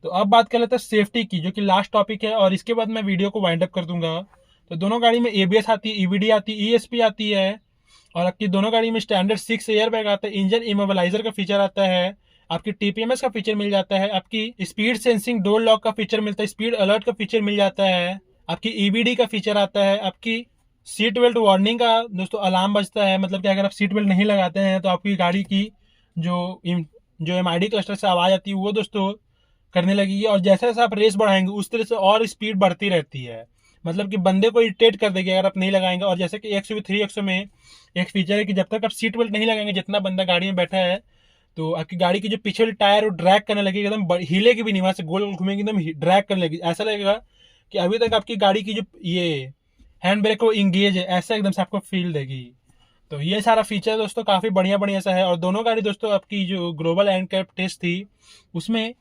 तो अब बात कर लेते हैं सेफ्टी की, जो कि लास्ट टॉपिक है, और इसके बाद मैं वीडियो को वाइंड अप कर दूंगा। तो दोनों गाड़ी में एबीएस आती है, ईवीडी आती है, ईएसपी आती है, और आपकी दोनों गाड़ी में स्टैंडर्ड 6 एयर बैग आता है, इंजन इमोबिलाइजर का फीचर आता है, आपकी टीपीएमएस का फीचर मिल जाता है, आपकी स्पीड सेंसिंग डोर लॉक का फीचर मिलता है, स्पीड अलर्ट का फीचर मिल जाता है, आपकी ईबीडी का फीचर आता है, आपकी सीट बेल्ट वार्निंग का दोस्तों अलार्म बजता है। मतलब कि अगर आप सीट बेल्ट नहीं लगाते हैं तो आपकी गाड़ी की जो एमआईडी क्लस्टर से आवाज़ आती है वो दोस्तों करने लगेगी, और जैसे जैसे आप रेस बढ़ाएंगे उस तरह से और स्पीड बढ़ती रहती है। मतलब कि बंदे को इरिटेट कर देगी अगर आप नहीं लगाएंगे। और जैसे कि एक्सयूवी 3XO में एक फीचर है कि जब तक आप सीट बेल्ट नहीं लगाएंगे, जितना बंदा गाड़ी में बैठा है, तो आपकी गाड़ी की जो पीछे वाली टायर वो ड्रैग करने लगेगी, एकदम हिलेगी भी नहीं, वहां से गोल गोल घूमेगी, एकदम ड्रैग करने लगेगी। ऐसा लगेगा कि अभी तक आपकी गाड़ी की जो ये हैंड ब्रेक वो इंगेज है, ऐसा एकदम से आपको फील देगी। तो ये सारा फीचर दोस्तों काफ़ी बढ़िया बढ़िया सा है। और दोनों गाड़ी दोस्तों आपकी जो ग्लोबल एनकैप टेस्ट थी उसमें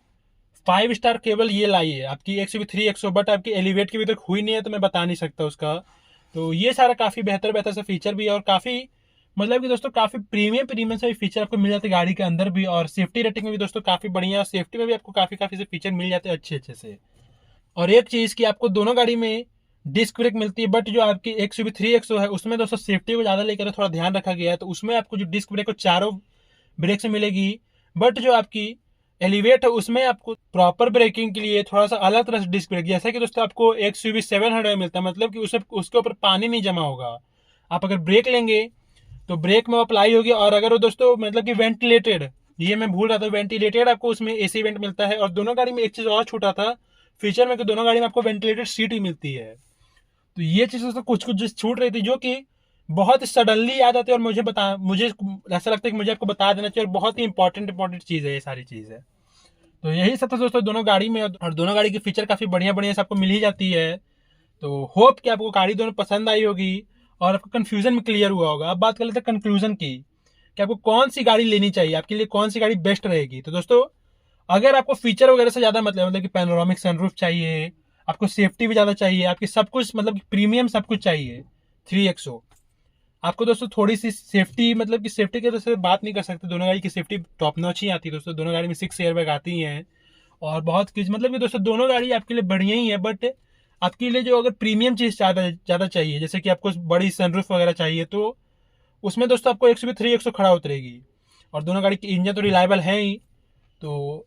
5 स्टार केवल ये लाई है आपकी एक्सयूवी 3XO, बट आपकी एलिवेट की भी तक हुई नहीं है, तो मैं बता नहीं सकता उसका। तो ये सारा काफ़ी बेहतर बेहतर सा फीचर भी है, और काफ़ी मतलब कि दोस्तों काफ़ी प्रीमियम प्रीमियम से फीचर आपको मिल जाते हैं गाड़ी के अंदर भी। और सेफ्टी रेटिंग में भी दोस्तों काफ़ी बढ़िया, सेफ्टी में भी आपको काफ़ी काफ़ी से फीचर मिल जाते हैं अच्छे अच्छे से। और एक चीज़ कि आपको दोनों गाड़ी में डिस्क ब्रेक मिलती है, बट जो आपकी एक्सयूवी 3XO है उसमें दोस्तों सेफ्टी को ज़्यादा लेकर थोड़ा ध्यान रखा गया है, तो उसमें आपको जो डिस्क ब्रेक चारों ब्रेक से मिलेगी। बट जो आपकी एलिवेट है उसमें आपको प्रॉपर ब्रेकिंग के लिए थोड़ा सा अलग तरह से डिस्क ब्रेक, जैसा कि दोस्तों आपको एक्सयूवी 700 मिलता है, मतलब कि उसके ऊपर पानी नहीं जमा होगा। आप अगर ब्रेक लेंगे तो ब्रेक में अप्लाई होगी। और अगर वो दोस्तों मतलब कि वेंटिलेटेड, ये मैं भूल रहा था, वेंटिलेटेड आपको उसमें एसी वेंट मिलता है। और दोनों गाड़ी में एक चीज़ और छूटा था फीचर में, कि दोनों गाड़ी में आपको वेंटिलेटेड सीट ही मिलती है। तो ये चीज़ दोस्तों कुछ कुछ छूट रही थी, जो कि बहुत सडनली याद आती है, और मुझे ऐसा लगता है कि मुझे आपको बता देना चाहिए, और बहुत ही इंपॉर्टेंट चीज़ है ये सारी चीज़ है। तो यही सब था दोस्तों दोनों गाड़ी में, और दोनों गाड़ी की फीचर काफ़ी बढ़िया बढ़िया से आपको मिल ही जाती है। तो होप कि आपको गाड़ी दोनों पसंद आई होगी, और आपको कन्फ्यूजन में क्लियर हुआ होगा। अब बात कर लेते हैं कंक्लूजन की, कि आपको कौन सी गाड़ी लेनी चाहिए, आपके लिए कौन सी गाड़ी बेस्ट रहेगी। तो दोस्तों अगर आपको फीचर वगैरह से ज़्यादा मतलब कि पैनोरामिक सनरूफ चाहिए, आपको सेफ्टी भी ज़्यादा चाहिए, आपकी सब कुछ मतलब कि प्रीमियम सब कुछ चाहिए 3XO, आपको दोस्तों थोड़ी सी सेफ्टी, मतलब कि सेफ्टी के से बात नहीं कर सकते, दोनों गाड़ी की सेफ्टी टॉप नॉच ही आती है दोस्तों। दोनों गाड़ी में 6 एयर बैग आती हैं, और बहुत कुछ मतलब कि दोस्तों दोनों गाड़ी आपके लिए बढ़िया ही है। बट आपके लिए जो अगर प्रीमियम चीज़ ज़्यादा चाहिए, जैसे कि आपको बड़ी सनरूफ वगैरह चाहिए, तो उसमें दोस्तों आपको 103 खड़ा उतरेगी। और दोनों गाड़ी की इंजन तो रिलायबल है ही। तो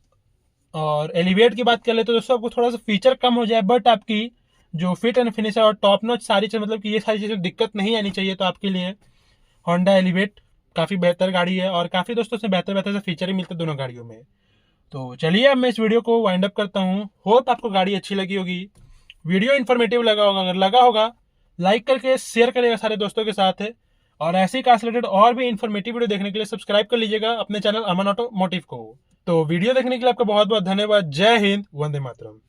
और एलिवेट की बात कर ले तो दोस्तों आपको थोड़ा सा फीचर कम हो जाए, बट आपकी जो फिट एंड फिनिश है और टॉप नॉच सारी चीज़, मतलब कि ये सारी चीज़ें दिक्कत नहीं आनी चाहिए। तो आपके लिए होंडा एलिवेट काफ़ी बेहतर गाड़ी है, और काफ़ी दोस्तों से बेहतर बेहतर से फीचर ही मिलते हैं दोनों गाड़ियों में। तो चलिए अब मैं इस वीडियो को वाइंड अप करता हूँ। होप आपको गाड़ी अच्छी लगी होगी, वीडियो इन्फॉर्मेटिव लगा होगा। अगर लगा होगा लाइक करके शेयर करिएगा सारे दोस्तों के साथ है। और ऐसे ही कार से रिलेटेड और भी इन्फॉर्मेटिव वीडियो देखने के लिए सब्सक्राइब कर लीजिएगा अपने चैनल अमन ऑटोमोटिव को। तो वीडियो देखने के लिए आपका बहुत बहुत धन्यवाद। जय हिंद, वंदे मातरम।